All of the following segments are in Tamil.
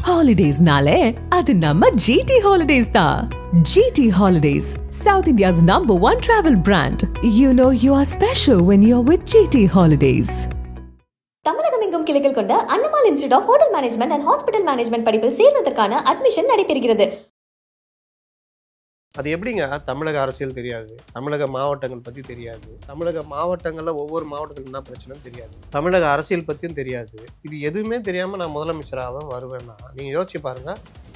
Holidays-nale, adu namma GT Holidays da. GT Holidays, South India's #1 travel brand. You know you are special when you're with GT Holidays. தமிழகம் எங்கும் கிளைகள் கொண்ட Annamal institute of hotel management and hospital management படிப்பில் சேர்வதற்கான அட்மிஷன் நடைபெறுகிறது. அது எப்படிங்க தமிழக அரசியல் தெரியாது, தமிழக மாவட்டங்கள் பற்றி தெரியாது, தமிழக மாவட்டங்களில் ஒவ்வொரு மாவட்டத்தில் என்ன பிரச்சனைன்னு தெரியாது, தமிழக அரசியல் பற்றியும் தெரியாது. இது எதுவுமே தெரியாமல் நான் முதலமைச்சராக வருவேன்னா நீங்கள் யோசிச்சு பாருங்க.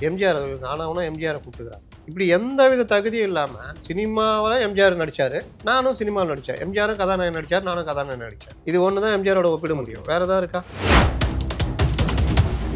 எம்ஜிஆர் ஆனவனா எம்ஜிஆரை கூப்பிட்டுக்கிறாங்க. இப்படி எந்த வித தகுதியும் இல்லாமல் சினிமாவில் எம்ஜிஆர் நடித்தார், நானும் சினிமாவில் நடித்தேன். எம்ஜிஆரும் கதாநாயகன் நடித்தார், நானும் கதாநாயகன் நடித்தேன். இது ஒன்று தான் எம்ஜிஆரோட ஒப்பிட முடியும். வேறு ஏதாவது இருக்கா?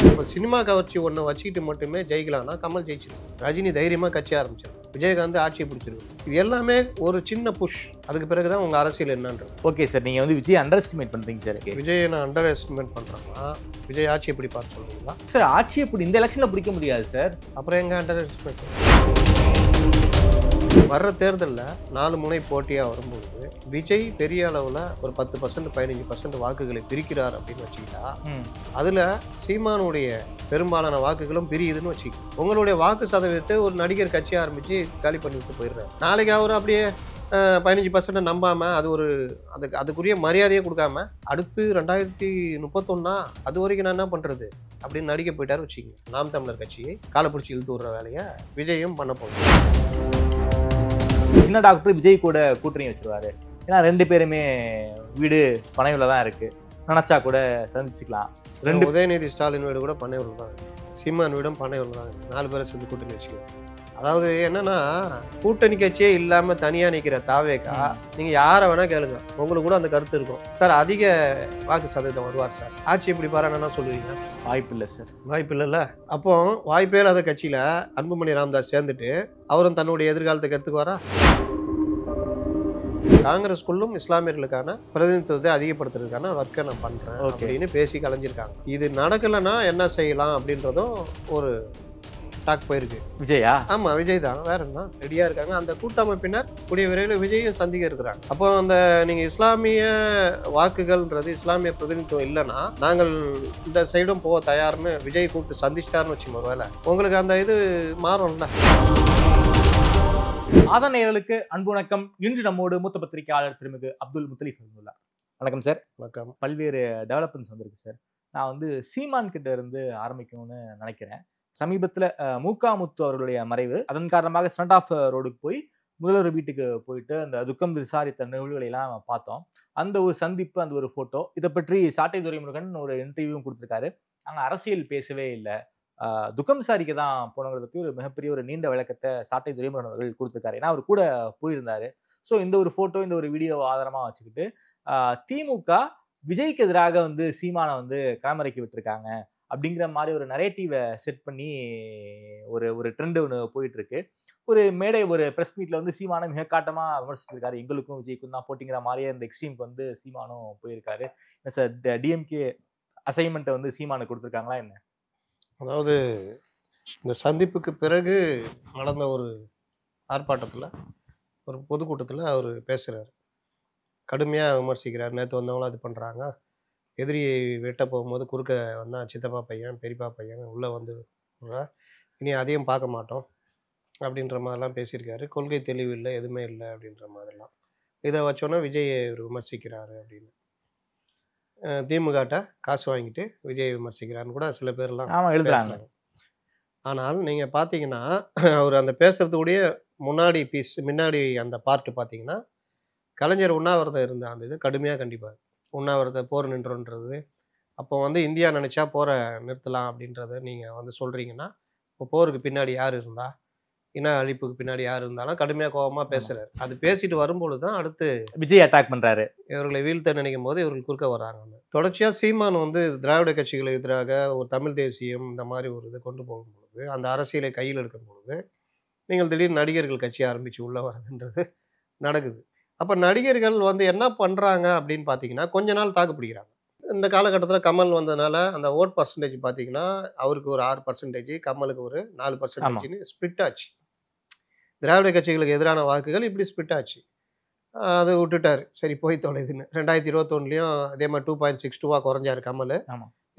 இப்போ சினிமா கவர்ச்சி ஒன்று வச்சுக்கிட்டு மட்டுமே ஜெயிக்கலாம்னா கமல் ஜெயிச்சிருக்கு, ரஜினி தைரியமாக கட்சி ஆரம்பிச்சிருக்கு, விஜயகாந்த் ஆட்சியை பிடிச்சிருக்கு. இது எல்லாமே ஒரு சின்ன புஷ். அதுக்கு பிறகு தான் உங்கள் அரசியல் என்னன்றது. ஓகே சார், நீங்கள் வந்து விஜய் அண்டர் எஸ்டிமேட் பண்ணுறீங்க சார். விஜயை நான் அண்டர் எஸ்டிமேட் பண்ணுறேன்னா விஜய் ஆட்சி எப்படி பார்த்து சொல்லுவீங்களா? சார் ஆட்சி எப்படி இந்த எலெக்ஷனில் பிடிக்க முடியாது சார். அப்புறம் எங்கே அண்டர் எஸ்டிமேட்? வர்ற தேர்தலில் 4 முனை போட்டியாக வரும்போது விஜய் பெரிய அளவில் ஒரு 10% 15% வாக்குகளை பிரிக்கிறார் அப்படின்னு வச்சுக்கிட்டா, அதில் சீமானுடைய பெரும்பாலான வாக்குகளும் பிரியுதுன்னு வச்சுக்கிட்டு உங்களுடைய வாக்கு சதவீதத்தை ஒரு நடிகர் கட்சி ஆரம்பித்து காலி பண்ணிவிட்டு போயிடுறாரு. நாளைக்கு அவர் அப்படியே 15% நம்பாமல் அதுக்குரிய மரியாதையை கொடுக்காம அடுத்து 2031 அது வரைக்கும் நான் என்ன பண்ணுறது அப்படின்னு நடிக்க போயிட்டாரு வச்சுக்கோங்க. நாம் தமிழர் கட்சியை காலை பிடிச்சி இழுத்து விடுற வேலையை விஜயும் பண்ண போகுது. சின்ன டாக்டர் விஜய் கூட கூட்டணி வச்சிருவாரு. ஏன்னா 2 பேருமே வீடு பனையூரில் தான் இருக்கு, நினைச்சா கூட சந்திச்சுக்கலாம். உதயநிதி ஸ்டாலின் வீடு கூட பனையூரில் தான் இருக்கு, சீமான் வீடும் பனையூரில் தான் இருக்கு. 4 பேரை சேர்ந்து கூட்டணி வச்சுக்குவோம். அதாவது என்னன்னா, கூட்டணி கட்சியே இல்லாமல் தனியாக நிற்கிற தாவேக்கா நீங்கள் யாரை வேணால் கேளுங்க, உங்களுக்கு கூட அந்த கருத்து இருக்கும். சார் அதிக வாக்கு சதவீதம் வருவார் சார், ஆட்சி எப்படி பாருன்னா சொல்லுவீங்க? வாய்ப்பு இல்லை சார். வாய்ப்பு இல்லைல்ல. அப்போ வாய்ப்பே இல்லாத கட்சியில் அன்புமணி ராமதாஸ் சேர்ந்துட்டு அவரும் தன்னுடைய எதிர்காலத்துக்கு எடுத்துக்குவாரா? காங்கிரஸ்குள்ளும் இஸ்லாமியர்களுக்கான பிரதிநிதித்துவத்தை அதிகப்படுத்துறதுக்கான ஒர்க்கை நான் பண்ணுறேன் அப்படின்னு பேசி கலைஞ்சிருக்காங்க. இது நடக்கலைன்னா என்ன செய்யலாம் அப்படின்றதும் ஒரு டாக் போயிருக்கு. விஜயா? ஆமா, விஜய் தான். வேற என்ன ரெடியா இருக்காங்க. அந்த கூட்டமைப்பினர் கூடிய விரைவில் விஜயும் சந்திக்க இருக்கிறாங்க. அப்போ அந்த நீங்க இஸ்லாமிய வாக்குகள்ன்றது இஸ்லாமிய பிரதிநிதித்துவம் இல்லைன்னா நாங்கள் இந்த சைடும் போக தயார்னு விஜய் கூப்பிட்டு சந்திச்சிட்டாருன்னு வச்சுக்கோங்க. ஒருவேளை உங்களுக்கு அந்த இது மாறும்ல. ஆதன் நேயர்களுக்கு அன்பு வணக்கம். இன்று நம்மோடு மூத்த பத்திரிகையாளர் திருமிகு அப்துல் முத்தலீஃப் வந்துள்ளார். வணக்கம் சார். வணக்கம். பல்வேறு டெவலப்மெண்ட்ஸ் வந்திருக்கு சார். நான் வந்து சீமான் கிட்ட இருந்து ஆரம்பிக்கணும்னு நினைக்கிறேன். சமீபத்தில் மூக்காமுத்து அவர்களுடைய மறைவு, அதன் காரணமாக ஸ்டண்ட் ஆஃப் ரோடுக்கு போய் முதல்வர் வீட்டுக்கு போயிட்டு அந்த துக்கம் விசாரித்த நிகழ்வுகளை எல்லாம் பார்த்தோம். அந்த ஒரு சந்திப்பு, அந்த ஒரு போட்டோ, இதை பற்றி சாட்டை துரைமுருகன் ஒரு இன்டர்வியூவும் கொடுத்துருக்காரு. நாங்கள் அரசியல் பேசவே இல்லை, துக்கம் விசாரிக்க தான் போனவங்களுக்கு ஒரு மிகப்பெரிய ஒரு நீண்ட விளக்கத்தை சாட்டை துரைமுருகன் அவர்கள் கொடுத்துருக்காரு. ஏன்னா அவர் கூட போயிருந்தாரு. ஸோ இந்த ஒரு போட்டோ, இந்த ஒரு வீடியோ ஆதாரமாக வச்சுக்கிட்டு திமுக விஜய்க்கு எதிராக வந்து சீமானை வந்து களமிறக்கி விட்டுருக்காங்க அப்படிங்கிற மாதிரி ஒரு நரேட்டிவை செட் பண்ணி ஒரு ட்ரெண்ட் ஒன்று போயிட்டு இருக்கு. ஒரு மேடை, ஒரு ப்ரெஸ் மீட்ல வந்து சீமானை மிக காட்டமாக விமர்சிச்சிருக்காரு. எங்களுக்கும் விஜய்க்கும் தான் போட்டிங்கிற மாதிரியே இந்த எக்ஸ்ட்ரீம்க்கு வந்து சீமானும் போயிருக்காரு. சார், டிஎம்கே அசைன்மெண்ட்டை வந்து சீமானு கொடுத்துருக்காங்களா என்ன? அதாவது இந்த சந்திப்புக்கு பிறகு நடந்த ஒரு ஆர்ப்பாட்டத்தில், ஒரு பொதுக்கூட்டத்தில் அவர் பேசுகிறார், கடுமையாக விமர்சிக்கிறார். நேற்று வந்தவங்களாம் இது பண்ணுறாங்க, எதிரியை வெட்ட போகும்போது குறுக்க வந்தால் சித்தப்பா பையன் பெரியப்பா பையன் உள்ளே வந்து இனி அதையும் பார்க்க மாட்டோம் அப்படின்ற மாதிரிலாம் பேசியிருக்காரு. கொள்கை தெளிவு இல்லை, எதுவுமே இல்லை அப்படின்ற மாதிரிலாம். இதை வச்சோன்னா விஜயை விமர்சிக்கிறாரு அப்படின்னு திமுகட்ட காசு வாங்கிட்டு விஜய் விமர்சிக்கிறான்னு கூட சில பேர்லாம் எழுதுறாங்க. ஆனால் நீங்கள் பார்த்தீங்கன்னா அவர் அந்த பேசுறதுடைய முன்னாடி அந்த பார்ட்டு பார்த்தீங்கன்னா கலைஞர் உண்ணாவிரதம் இருந்த அந்த இது கடுமையாக கண்டிப்பார். உண்ணாவிரத போர் நின்றோன்றது, அப்போ வந்து இந்தியா நினச்சா போரை நிறுத்தலாம் அப்படின்றத நீங்கள் வந்து சொல்கிறீங்கன்னா, இப்போ போருக்கு பின்னாடி யார் இருந்தா, இன அழிப்புக்கு பின்னாடி யார் இருந்தாலும் கடுமையாக கோபமாக பேசுகிறார். அது பேசிட்டு வரும்பொழுது தான் அடுத்து விஜய் அட்டாக் பண்ணுறாரு. இவர்களை வீழ்த்த நினைக்கும் போது இவர்கள் குறுக்க வராங்க. தொடர்ச்சியாக சீமான் வந்து திராவிட கட்சிகளுக்கு எதிராக ஒரு தமிழ் தேசியம் இந்த மாதிரி ஒரு இதை கொண்டு போகும்பொழுது, அந்த அரசியலை கையில் எடுக்கும் பொழுது நீங்கள் திடீர்னு நடிகர்கள் கட்சி ஆரம்பித்து உள்ளே வரதுன்றது நடக்குது. அப்போ நடிகர்கள் வந்து என்ன பண்ணுறாங்க அப்படின்னு பார்த்தீங்கன்னா, கொஞ்ச நாள் தாக்கு பிடிக்கிறாங்க. இந்த காலகட்டத்தில் கமல் வந்ததுனால அந்த ஓட் பர்சன்டேஜ் பார்த்தீங்கன்னா அவருக்கு ஒரு 6%, கமலுக்கு ஒரு 4% ஸ்பிட் ஆச்சு. திராவிட கட்சிகளுக்கு எதிரான வாக்குகள் இப்படி ஸ்பிட் ஆச்சு. அதை விட்டுட்டார், சரி போய் தொலைதுன்னு. 2021 அதே மாதிரி 2.62 குறைஞ்சாரு கமல்.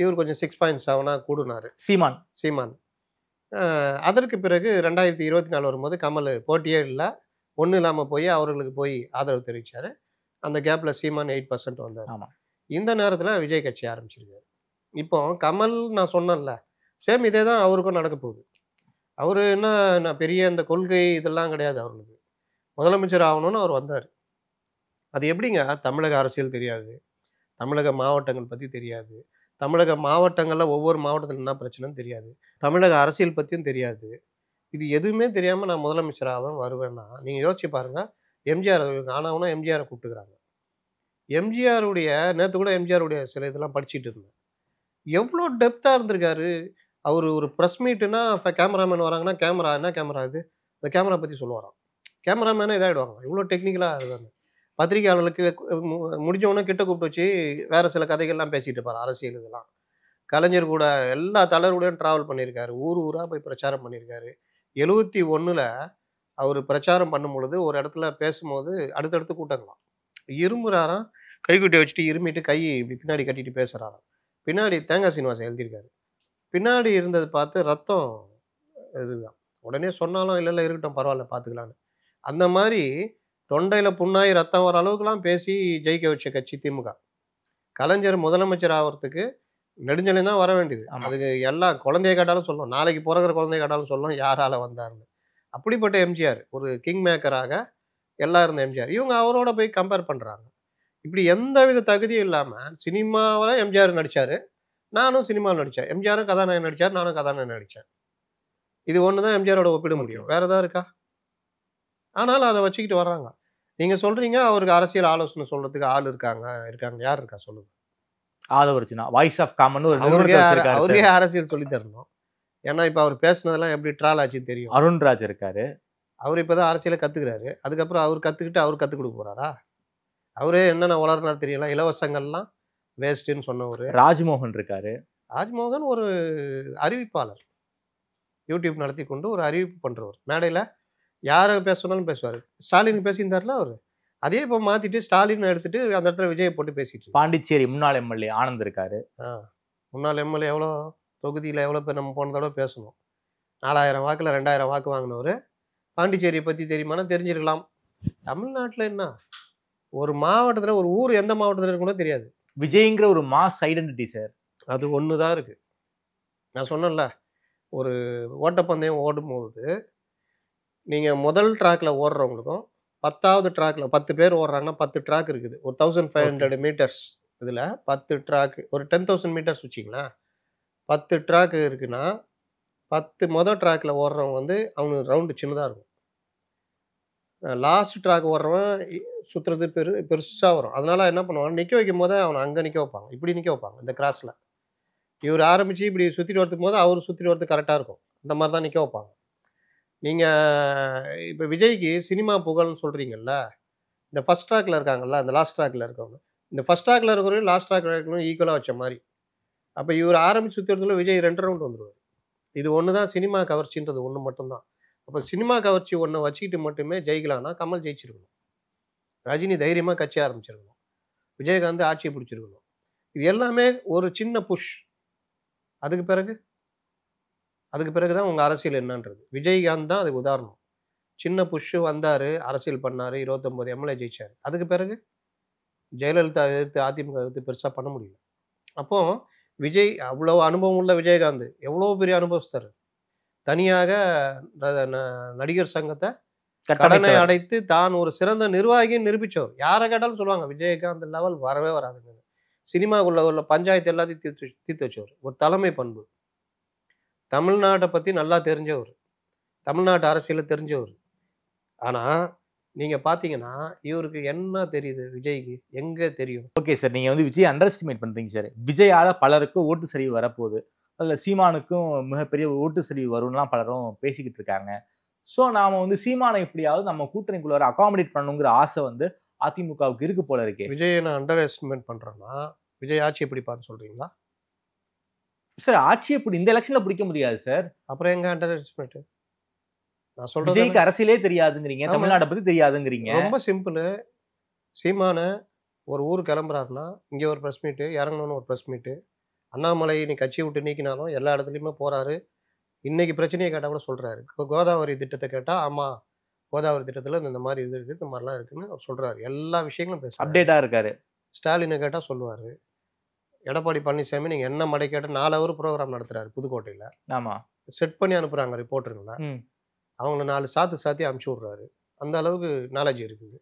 இவர் கொஞ்சம் 6.7 கூடுனாரு சீமான். அதற்கு பிறகு 2024 வரும்போது கமல் போட்டியே இல்லை, ஒன்றும் இல்லாமல் போய் அவர்களுக்கு போய் ஆதரவு தெரிவித்தார். அந்த கேப்பில் சீமான் 8% வந்தார். ஆமாம். இந்த நேரத்தில் விஜய் கட்சி ஆரம்பிச்சிருக்காரு. இப்போ கமல் நான் சொன்னேன்ல, சேம் இதே தான் அவருக்கும் நடக்க போகுது. அவர் என்ன பெரிய இந்த கொள்கை இதெல்லாம் கிடையாது, அவர்களுக்கு முதலமைச்சர் ஆகணும்னு அவர் வந்தார். அது எப்படிங்க, தமிழக அரசியல் தெரியாது, தமிழக மாவட்டங்கள் பற்றி தெரியாது, தமிழக மாவட்டங்களில் ஒவ்வொரு மாவட்டத்தில் என்ன பிரச்சனைன்னு தெரியாது, தமிழக அரசியல் பற்றியும் தெரியாது. இது எதுவுமே தெரியாமல் நான் முதலமைச்சராக வருவேன்னா நீங்கள் யோசிச்சு பாருங்கள். எம்ஜிஆர் ஆனவனா எம்ஜிஆரை கூப்பிட்டுக்கிறாங்க. எம்ஜிஆருடைய நேற்று கூட எம்ஜிஆருடைய சில இதெல்லாம் படிச்சுட்டு இருந்தேன். எவ்வளோ டெப்த்தாக இருந்திருக்காரு அவர். ஒரு ப்ரெஸ் மீட்டுனா இப்போ கேமராமேன் வராங்கன்னா கேமரா என்ன கேமரா இது, இந்த கேமரா பற்றி சொல்லுவாராம். கேமராமேனே இதாகிடுவாங்க, இவ்வளோ டெக்னிக்கலாக இருக்காங்க. பத்திரிகையாளர்களுக்கு முடிஞ்சவொன்னே கிட்ட கூப்பிட்டு வச்சு வேறு சில கதைகள்லாம் பேசிகிட்டு இருப்பார், அரசியல் இதெல்லாம். கலைஞர் கூட எல்லா தலைவர்களையும் ட்ராவல் பண்ணியிருக்காரு, ஊர் ஊராக போய் பிரச்சாரம் பண்ணியிருக்காரு. 71 அவர் பிரச்சாரம் பண்ணும் பொழுது ஒரு இடத்துல பேசும்போது அடுத்தடுத்து கூட்டங்களாம், இருமுறாராம், கைக்குட்டியை வச்சுட்டு இருமிட்டு கை பின்னாடி கட்டிட்டு பேசுகிறாராம். பின்னாடி தேங்காய் சீனிவாசன் எழுதியிருக்காரு. பின்னாடி இருந்தது பார்த்து ரத்தம் இதுதான். உடனே சொன்னாலும் இல்லை இருக்கட்டும் பரவாயில்ல பார்த்துக்கலான்னு. அந்த மாதிரி தொண்டையில் புண்ணாகி ரத்தம் வர அளவுக்குலாம் பேசி ஜெயிக்க வச்ச கட்சி திமுக. கலைஞர் முதலமைச்சர் ஆகிறதுக்கு நெடுஞ்சலையும் தான் வர வேண்டியது. அதுக்கு எல்லாம் குழந்தைய கேட்டாலும் சொல்லும், நாளைக்கு பிறகுற குழந்தைய கேட்டாலும் சொல்லும் யாரால வந்தாருன்னு. அப்படிப்பட்ட எம்ஜிஆர் ஒரு கிங் மேக்கராக எல்லாம் இருந்த எம்ஜிஆர். இவங்க அவரோட போய் கம்பேர் பண்ணுறாங்க. இப்படி எந்த வித தகுதியும் இல்லாமல் சினிமாவில் எம்ஜிஆர் நடித்தார், நானும் சினிமாவில் நடித்தேன். எம்ஜிஆரும் கதாநாயகன் நடித்தார், நானும் கதாநாயகன் நடித்தேன். இது ஒன்று தான் எம்ஜிஆரோட ஒப்பிட முடியும், வேறு எதாவது இருக்கா? ஆனாலும் அதை வச்சுக்கிட்டு வர்றாங்க. நீங்கள் சொல்கிறீங்க அவருக்கு அரசியல் ஆலோசனை சொல்கிறதுக்கு ஆள் இருக்காங்க. யார் இருக்கா சொல்லுங்க? ஆதவர்ஜுனா வாய்ஸ் ஆஃப் காமன் ஒரு அவருக்கே அரசியல் சொல்லி தரணும். ஏன்னா இப்போ அவர் பேசுனதெல்லாம் எப்படி ட்ரால் ஆச்சுன்னு தெரியும். அருண்ராஜ் இருக்காரு, அவர் இப்போ தான் அரசியலை கற்றுக்கிறாரு. அதுக்கப்புறம் அவர் கற்றுக்கிட்டு அவர் கற்றுக் கொடுக்க போகிறாரா? அவரே என்னென்ன வளர்னார் தெரியல, இலவசங்கள்லாம் வேஸ்ட்டுன்னு சொன்னவர். ராஜ்மோகன் இருக்காரு. ராஜ்மோகன் ஒரு அறிவிப்பாளர், யூடியூப் நடத்தி கொண்டு ஒரு அறிவிப்பு பண்ணுறவர். மேடையில் யாரை பேச சொன்னாலும் பேசுவார். ஸ்டாலின் பேசியிருந்தார்ல அவர், அதே இப்போ மாற்றிட்டு ஸ்டாலின் எடுத்துட்டு அந்த இடத்துல விஜயை போட்டு பேசிட்டு. பாண்டிச்சேரி முன்னாள் எம்எல்ஏ ஆனந்த் இருக்காரு. முன்னாள் எம்எல்ஏ எவ்வளோ தொகுதியில் எவ்வளோ பேர் நம்ம போன தடவை பேசணும். 4000 வாக்கில் 2000 வாக்கு வாங்கினவர். பாண்டிச்சேரியை பற்றி தெரியுமானா தெரிஞ்சிருக்கலாம். தமிழ்நாட்டில் என்ன ஒரு மாவட்டத்தில் ஒரு ஊர் எந்த மாவட்டத்தில் இருக்குன்னு தெரியாது. விஜய்ங்கிற ஒரு மாஸ் ஐடென்டிட்டி சார், அது ஒன்று தான் இருக்குது. நான் சொன்னேன்ல, ஒரு ஓட்டப்பந்தயம் ஓடும்போது நீங்கள் முதல் ட்ராக்கில் ஓடுறவங்களுக்கும் 10வது ட்ராக்கில் 10 பேர் ஓடுறாங்கன்னா 10 ட்ராக் இருக்குது. ஒரு 1500 மீட்டர்ஸ். இதில் 10 ட்ராக்கு, ஒரு 10,000 மீட்டர்ஸ் வச்சிங்களேன். 10 ட்ராக்கு இருக்குன்னா 10 மொதல் ட்ராக்கில் ஓடுறவங்க வந்து அவனுக்கு ரவுண்டு சின்னதாக இருக்கும். லாஸ்ட் ட்ராக் ஓடுறவன் சுற்றுறது பெருசாக வரும். அதனால் என்ன பண்ணுவாங்க, நிற்க வைக்கும் போதே அவனை அங்கே நிற்க வைப்பாங்க, இப்படி நிற்க வைப்பாங்க. இந்த கிராஸில் இவர் ஆரம்பித்து இப்படி சுற்றிட்டு வரதுக்கு போது அவர் சுற்றிட்டு வரது கரெக்டாக இருக்கும். இந்த மாதிரி தான் நிற்க வைப்பாங்க. நீங்கள் இப்போ விஜய்க்கு சினிமா புகழ்னு சொல்கிறீங்கல்ல, இந்த ஃபஸ்ட் ட்ராக்கில் இருக்காங்கல்ல, இந்த லாஸ்ட் ட்ராக்கில் இருக்கவங்க, இந்த ஃபஸ்ட் ட்ராக்கில் இருக்கிறவங்க லாஸ்ட் ட்ராக்கில் இருக்கணும் ஈக்குவலாக வச்ச மாதிரி. அப்போ இவர் ஆரம்பித்து சுற்றுறதுல விஜய் 2 ரவுண்ட் வந்துடுவார். இது ஒன்று தான் சினிமா கவர்ச்சின்றது, ஒன்று மட்டும்தான். அப்போ சினிமா கவர்ச்சி ஒன்று வச்சுக்கிட்டு மட்டுமே ஜெயிக்கலான்னா கமல் ஜெயிச்சிருக்கணும், ரஜினி தைரியமாக கட்சி ஆரம்பிச்சிருக்கணும், விஜயகாந்த் ஆட்சியை பிடிச்சிருக்கணும். இது எல்லாமே ஒரு சின்ன புஷ். அதுக்கு பிறகு தான் உங்கள் அரசியல் என்னன்றது. விஜயகாந்த் தான் அதுக்கு உதாரணம். சின்ன புஷ்ஷு வந்தார், அரசியல் பண்ணார், 29 எம்எல்ஏ ஜெயிச்சார். அதுக்கு பிறகு ஜெயலலிதா எதிர்த்து அதிமுக எதிர்த்து பெருசாக பண்ண முடியல. அப்போது விஜய் அவ்வளோ அனுபவம் உள்ள விஜயகாந்த் எவ்வளோ பெரிய அனுபவஸ்தர். தனியாக நடிகர் சங்கத்தை கடனை அடைத்து தான் ஒரு சிறந்த நிர்வாகின்னு நிரூபித்தவர். யாரை கேட்டாலும் சொல்லுவாங்க விஜயகாந்த் லெவல் வரவே வராதுங்க. சினிமாக்குள்ள உள்ள பஞ்சாயத்து எல்லாத்தையும் தீர்த்து வச்சவர். ஒரு தலைமை பண்பு. தமிழ்நாட்டை பற்றி நல்லா தெரிஞ்சவர், தமிழ்நாட்டு அரசியலை தெரிஞ்சவர். ஆனால் நீங்கள் பார்த்தீங்கன்னா இவருக்கு என்ன தெரியுது, விஜய்க்கு எங்கே தெரியும்? ஓகே சார், நீங்கள் வந்து விஜய் அண்டர் எஸ்டிமேட் பண்ணுறீங்க சார். விஜயால் பலருக்கும் ஓட்டு சரிவு வரப்போகுது, அதில் சீமானுக்கும் மிகப்பெரிய ஓட்டு சரிவு வரும்லாம் பலரும் பேசிக்கிட்டு இருக்காங்க. ஸோ நாம் வந்து சீமானை எப்படியாவது நம்ம கூட்டணிக்குள்ளார அகாமடேட் பண்ணணுங்கிற ஆசை வந்து அதிமுகவுக்கு இருக்கு போல இருக்கே. விஜயை நான் அண்டர் எஸ்டிமேட் பண்ணுறேன்னா விஜய் ஆட்சி எப்படி பார்த்து சொல்கிறீங்களா சார்? ஆட்சி எப்படி இந்த எலெக்ஷனில் பிடிக்க முடியாது சார். அப்புறம் எங்க அண்டர் எஸ்டிமேட்? நான் சொல்கிறேன், விஜய்க்கு அரசியலே தெரியாதுங்கிறீங்க, தமிழ்நாட்டை பற்றி தெரியாதுங்கிறீங்க. ரொம்ப சிம்பிள். சீமான ஒரு ஊர் கிளம்புறாருன்னா இங்கே ஒரு ப்ரெஸ் மீட்டு, இறங்கணும்னு ஒரு ப்ரெஸ் மீட்டு, அண்ணாமலை நீ கட்சியை விட்டு நீக்கினாலும் எல்லா இடத்துலையுமே போறாரு. இன்னைக்கு பிரச்சனையை கேட்டால் கூட சொல்றாரு. கோதாவரி திட்டத்தை கேட்டால் ஆமா கோதாவரி திட்டத்தில் இந்த மாதிரி இது இருக்குது, இந்த மாதிரிலாம் இருக்குன்னு அவர் சொல்றாரு. எல்லா விஷயங்களும் பேசுறாரு. அப்டேட்டா இருக்காரு. ஸ்டாலினை கேட்டால் சொல்லுவார். எடப்பாடி பழனிசாமி நீங்கள் என்ன மடை கேட்டால் 4 ஹவர் ப்ரோக்ராம் நடத்துறாரு புதுக்கோட்டையில். ஆமா. செட் பண்ணி அனுப்புகிறாங்க ரிப்போர்ட்டருங்களை. அவங்கள 4 சாத்தி அனுப்பிச்சி விட்றாரு. அந்த அளவுக்கு நாலேஜ் இருக்குது.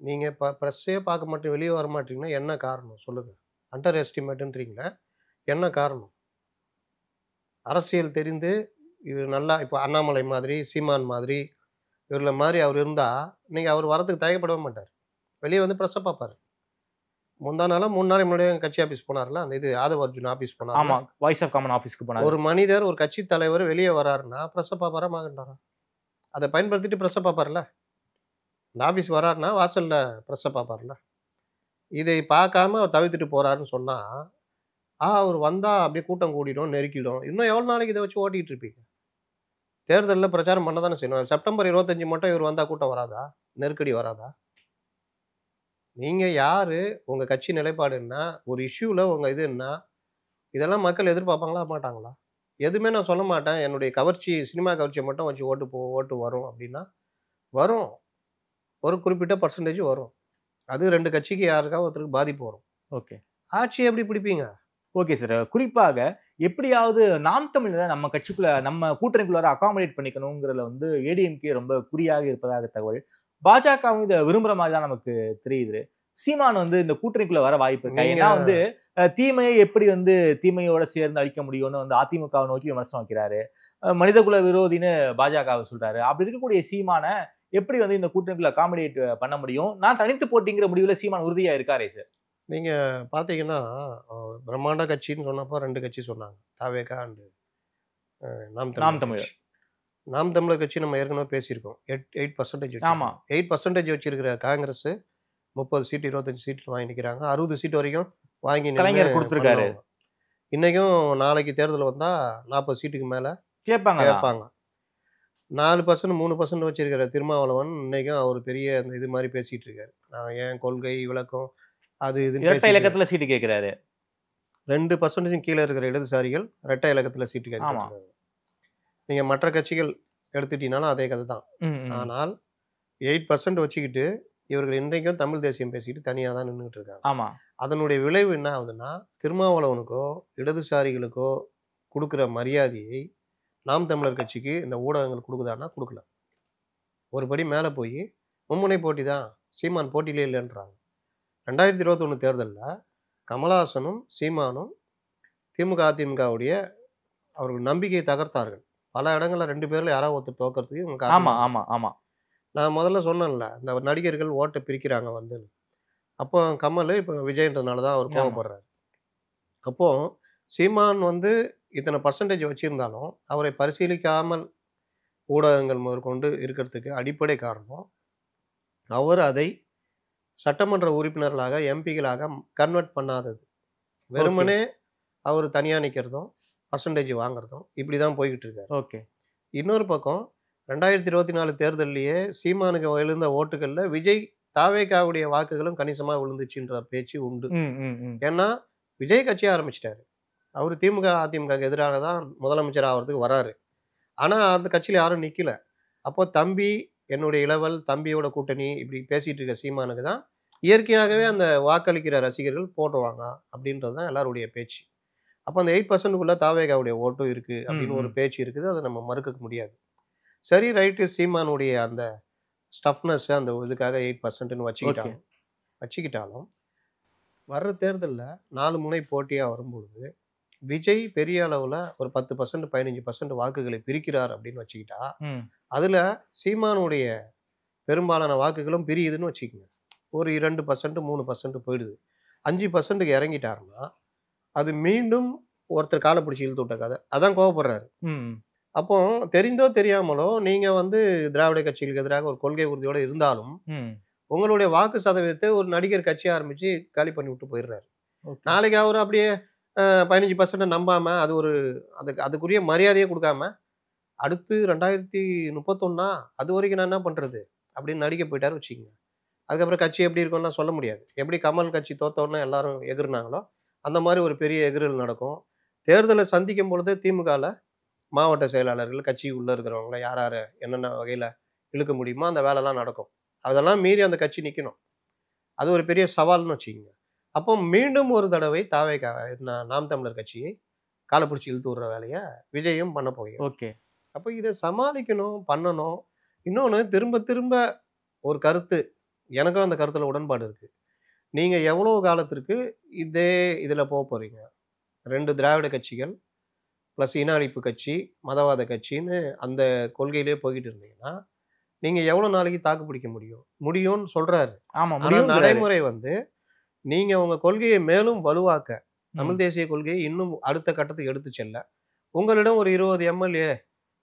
நீங்கள் இப்போ ப்ரெஸ்ஸே பார்க்க மாட்டேங்க, வெளியே வர மாட்டீங்கன்னா என்ன காரணம் சொல்லுங்கள்? அண்டர் எஸ்டிமேட்டுன்றீங்களே, என்ன காரணம்? அரசியல் தெரிந்து இவர் நல்லா இப்போ அண்ணாமலை மாதிரி சீமான் மாதிரி இவர்கள மாதிரி அவர் இருந்தால் நீங்கள் அவர் வரதுக்கு தயக்கப்படவே மாட்டார். வெளியே வந்து ப்ரெஸ்ஸை பார்ப்பார். முந்தா நாளாக 3 நாள் முன்னாடியே கட்சி ஆஃபீஸ் போனார்ல, அந்த இது ஆதவ அர்ஜுன் ஆஃபீஸ் போனார். ஆமா, வாய்ஸ் ஆஃப் காமன் ஆஃபீஸ்க்கு போனார். ஒரு மனிதர் ஒரு கட்சி தலைவர் வெளியே வராருன்னா ப்ரெஸ்ஸை பார்ப்பாரா மாட்டாரா? அதை பயன்படுத்திட்டு ப்ரெஸ்ஸை பார்ப்பார்ல. இந்த ஆஃபீஸ் வராருன்னா வாசலில் ப்ரெஸ்ஸை பார்ப்பார்ல. இதை பார்க்காம அவர் தவிர்த்துட்டு போறாருன்னு சொன்னால் அவர் வந்தால் அப்படியே கூட்டம் கூடிடும், நெருக்கிடும். இன்னும் எவ்வளோ நாளைக்கு இதை வச்சு ஓட்டிகிட்டு இருப்பீங்க? தேர்தலில் பிரச்சாரம் பண்ண தானே செய்யணும். செப்டம்பர் 25 மட்டும் இவர் வந்தால் கூட்டம் வராதா? நெருக்கடி வராதா? நீங்கள் யார்? உங்கள் கட்சி நிலைப்பாடு என்ன? ஒரு இஷ்யூவில் உங்கள் இது என்ன? இதெல்லாம் மக்கள் எதிர்பார்ப்பாங்களா மாட்டாங்களா? எதுவுமே நான் சொல்ல மாட்டேன். என்னுடைய கவர்ச்சி சினிமா கவர்ச்சியை மட்டும் வச்சு ஓட்டு வரும் அப்படின்னா வரும். ஒரு குறிப்பிட்ட பர்சன்டேஜ் வரும். அது 2 கட்சிக்கு யாருக்காவது ஒருத்தருக்கு பாதிப்பு வரும். ஓகே. ஆட்சி எப்படி பிடிப்பீங்க? Okay sir. குறிப்பாக எப்படியாவது நாம் தமிழரை நம்ம கட்சிக்குள்ள நம்ம கூட்டணிக்குள்ளார அகாமடேட் பண்ணிக்கணுங்கிறதுல வந்து ஏடிஎம்கே ரொம்ப குறியாக இருப்பதாக தகவல். பாஜகவும் இதை விரும்புற மாதிரி தான் நமக்கு தெரியுது. சீமான் வந்து இந்த கூட்டணிக்குள்ள வர வாய்ப்பு இருக்கா? ஏன்னா வந்து தீமையை எப்படி வந்து தீமையோட சேர்ந்து அழிக்க முடியும்னு வந்து அதிமுகவை நோக்கி விமர்சனம் வைக்கிறாரு. மனிதகுல விரோதின்னு பாஜகவை சொல்றாரு. அப்படி இருக்கக்கூடிய சீமானை எப்படி வந்து இந்த கூட்டணிக்குள்ள அகாமடேட் பண்ண முடியும்? நான் தனித்து போட்டிங்கிற முடிவுல சீமான் உறுதியா இருக்காரே சார். நீங்கள் பார்த்தீங்கன்னா பிரம்மாண்ட கட்சின்னு சொன்னப்போ 2 கட்சி சொன்னாங்க, தாவேகா அண்டு நாம் தமிழர். நாம் தமிழர் கட்சி நம்ம ஏற்கனவே பேசியிருக்கோம். 8%. ஆமா, 8% வச்சிருக்கிற காங்கிரஸ் 30 சீட்டு 25 சீட்டு வாங்கி நிற்கிறாங்க. 60 சீட்டு வரைக்கும் வாங்கி கலைஞர் கொடுத்துருக்காரு. இன்னைக்கும் நாளைக்கு தேர்தல் வந்தால் 40 சீட்டுக்கு மேலே கேட்பாங்க. 4% 3% வச்சிருக்கிற திருமாவளவன் இன்னைக்கும் அவர் பெரிய அந்த இது மாதிரி பேசிட்டு இருக்காரு. நான் ஏன் கொள்கை விளக்கம் அது இது இரட்டை இலக்கத்துல சீட்டு கேட்கிறாரு. 2% கீழே இருக்கிற இடதுசாரிகள் இரட்டை இலக்கத்தில் சீட்டு கேட்கிறாங்க. நீங்க மற்ற கட்சிகள் எடுத்துட்டீங்கன்னாலும் அதே கதை தான். ஆனால் 8% வச்சுக்கிட்டு இவர்கள் இன்றைக்கும் தமிழ் தேசியம் பேசிட்டு தனியாக தான் நின்றுட்டு இருக்காங்க. ஆமா. அதனுடைய விளைவு என்ன ஆகுதுன்னா, திருமாவளவனுக்கோ இடதுசாரிகளுக்கோ கொடுக்குற மரியாதையை நாம் தமிழர் கட்சிக்கு இந்த ஊடகங்கள் கொடுக்குதான்னா கொடுக்கல. ஒரு படி மேலே போய் மும்முனை போட்டி தான், சீமான் போட்டியிலே இல்லைன்றாங்க. 2021 தேர்தலில் கமலஹாசனும் சீமானும் திமுக அதிமுகவுடைய அவர்கள் நம்பிக்கையை தகர்த்தார்கள். பல இடங்களில் 2 பேரில் யாராவது ஒருத்தர் தோக்கிறதுக்கு. ஆமா ஆமா ஆமா. நான் முதல்ல சொன்னேன்ல, இந்த நடிகர்கள் ஓட்டை பிரிக்கிறாங்க வந்து. அப்போ கமல் இப்போ விஜய்ன்றதுனால தான் அவர் கோவப்படுறாரு. அப்போ சீமான் வந்து இத்தனை பர்சன்டேஜ் வச்சிருந்தாலும் அவரை பரிசீலிக்காமல் ஊடகங்கள் முதற்கொண்டு இருக்கிறதுக்கு அடிப்படை காரணம் அவர் அதை சட்டமன்ற உறுப்பினர்களாக எம்பிகளாக கன்வெர்ட் பண்ணாதது. வெறுமனே அவர் தனியாக நிற்கிறதும் பர்சன்டேஜ் வாங்குறதும் இப்படி தான் போய்கிட்டு இருக்காரு. ஓகே. இன்னொரு பக்கம் 2024 தேர்தலையே சீமானுக்கு விழுந்த ஓட்டுகளில் விஜய் தாவேகாவுடைய வாக்குகளும் கணிசமாக விழுந்துச்சுன்ற பேச்சு உண்டு. ஏன்னா விஜய் கட்சி ஆரம்பிச்சிட்டாரு. அவர் திமுக அதிமுக எதிராக தான் முதலமைச்சர் ஆகிறதுக்கு வராரு. ஆனால் அந்த கட்சியில் யாரும் நிற்கல. அப்போ தம்பி என்னுடைய இளவல் தம்பியோட கூட்டணி இப்படி பேசிட்டு இருக்க சீமானுக்கு தான் இயற்கையாகவே அந்த வாக்களிக்கிற ரசிகர்கள் போட்டுவாங்க அப்படின்றது தான் எல்லாருடைய பேச்சு. அப்போ அந்த 8%க்குள்ள தாவேகாவுடைய ஓட்டும் இருக்குது அப்படின்னு ஒரு பேச்சு இருக்குது. அதை நம்ம மறுக்க முடியாது. சரி, ரைட்டு, சீமானுடைய அந்த ஸ்டஃப்னஸ் அந்த இதுக்காக 8%ன்னு வச்சுக்கிட்டாலும் வர்ற தேர்தலில் 4 முனை போட்டியாக வரும்பொழுது விஜய் பெரிய அளவில் ஒரு 10% 15% வாக்குகளை பிரிக்கிறார் அப்படின்னு வச்சுக்கிட்டா அதில் சீமானுடைய பெரும்பாலான வாக்குகளும் பிரியுதுன்னு வச்சுக்கோங்க. ஒரு 2% 3% போயிடுது. 5%க்கு இறங்கிட்டாருன்னா அது மீண்டும் ஒருத்தர் காலை பிடிச்சி இழுத்து விட்ட கதை. அதான் கோவப்படுறாரு. அப்போ தெரிந்தோ தெரியாமலோ நீங்க வந்து திராவிட கட்சிகளுக்கு எதிராக ஒரு கொள்கை உறுதியோடு இருந்தாலும் உங்களுடைய வாக்கு சதவீதத்தை ஒரு நடிகர் கட்சி ஆரம்பிச்சு காலி பண்ணி விட்டு போயிடுறாரு. நாளைக்கு அவர் அப்படியே 15% நம்பாம அது ஒரு அதுக்குரிய மரியாதையே கொடுக்காம அடுத்து 2031 அது வரைக்கும் நான் என்ன பண்றது அப்படின்னு நடிக்க போயிட்டாரு வச்சுக்கோங்க. அதுக்கப்புறம் கட்சி எப்படி இருக்கும்னா சொல்ல முடியாது. எப்படி கமல் கட்சி தோத்தோன்னா எல்லாரும் எதிர்னாங்களோ அந்த மாதிரி ஒரு பெரிய எதிரல் நடக்கும். தேர்தலை சந்திக்கும் பொழுது திமுகவில் மாவட்ட செயலாளர்கள், கட்சி உள்ளே இருக்கிறவங்க யார் யார் என்னென்ன வகையில் இழுக்க முடியுமோ அந்த வேலைலாம் நடக்கும். அதெல்லாம் மீறி அந்த கட்சி நிற்கணும். அது ஒரு பெரிய சவால்னு வச்சுக்கோங்க. அப்போ மீண்டும் ஒரு தடவை தாவேகா நாம் தமிழர் கட்சியை காலை பிடிச்சி இழுத்து விடுற வேலையை விஜயும் பண்ண போகிறோம். ஓகே. அப்போ இதை சமாளிக்கணும், பண்ணணும். இன்னொன்று திரும்ப திரும்ப ஒரு கருத்து, எனக்கும் அந்த கருத்தில் உடன்பாடு இருக்குது. நீங்கள் எவ்வளோ காலத்திற்கு இதே இதில் போக போகிறீங்க? 2 திராவிட கட்சிகள் ப்ளஸ் இன அழிப்பு கட்சி, மதவாத கட்சின்னு அந்த கொள்கையிலே போய்கிட்டு இருந்தீங்கன்னா நீங்கள் எவ்வளோ நாளைக்கு தாக்கு பிடிக்க முடியும்னு சொல்கிறாரு. ஆமாம். ஆனால் நடைமுறை வந்து நீங்கள் உங்கள் கொள்கையை மேலும் வலுவாக்க, தமிழ் தேசிய கொள்கையை இன்னும் அடுத்த கட்டத்துக்கு எடுத்து செல்ல, உங்களிடம் ஒரு 20 எம்எல்ஏ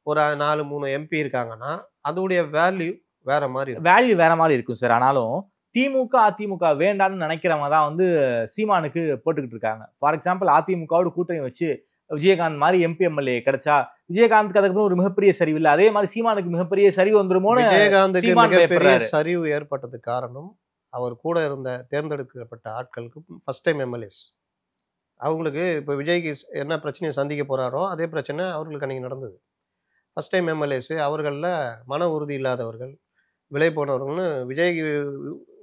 ஒரு 4-3 எம்பி இருக்காங்கன்னா அதோடைய வேல்யூ வேற மாதிரி இருக்கும் சார். ஆனாலும் திமுக அதிமுக வேண்டாம்னு நினைக்கிறவங்க தான் வந்து சீமானுக்கு போட்டுக்கிட்டு இருக்காங்க. ஃபார் எக்ஸாம்பிள் அதிமுகவோட கூட்டணி வச்சு விஜயகாந்த் மாதிரி எம்பி எம்எல்ஏ கிடைச்சா விஜயகாந்துக்கு அதுக்கப்புறம் ஒரு மிகப்பெரிய சரிவு இல்லை, அதே மாதிரி சீமானுக்கு மிகப்பெரிய சரிவு வந்துருமோன்னு விஜயகாந்துக்கு மிகப்பெரிய சரிவு ஏற்பட்டதுக்கு காரணம் அவர் கூட இருந்த தேர்ந்தெடுக்கப்பட்ட ஆட்களுக்கு ஃபர்ஸ்ட் டைம் எம்எல்ஏஸ். அவங்களுக்கு இப்போ விஜய்க்கு என்ன பிரச்சனையை சந்திக்க போறாரோ அதே பிரச்சனை அவர்களுக்கு அன்னைக்கு நடந்தது. ஃபர்ஸ்ட் டைம் எம்எல்ஏஸ் அவர்களில் மன உறுதி இல்லாதவர்கள், விலை போனவர்கள்னு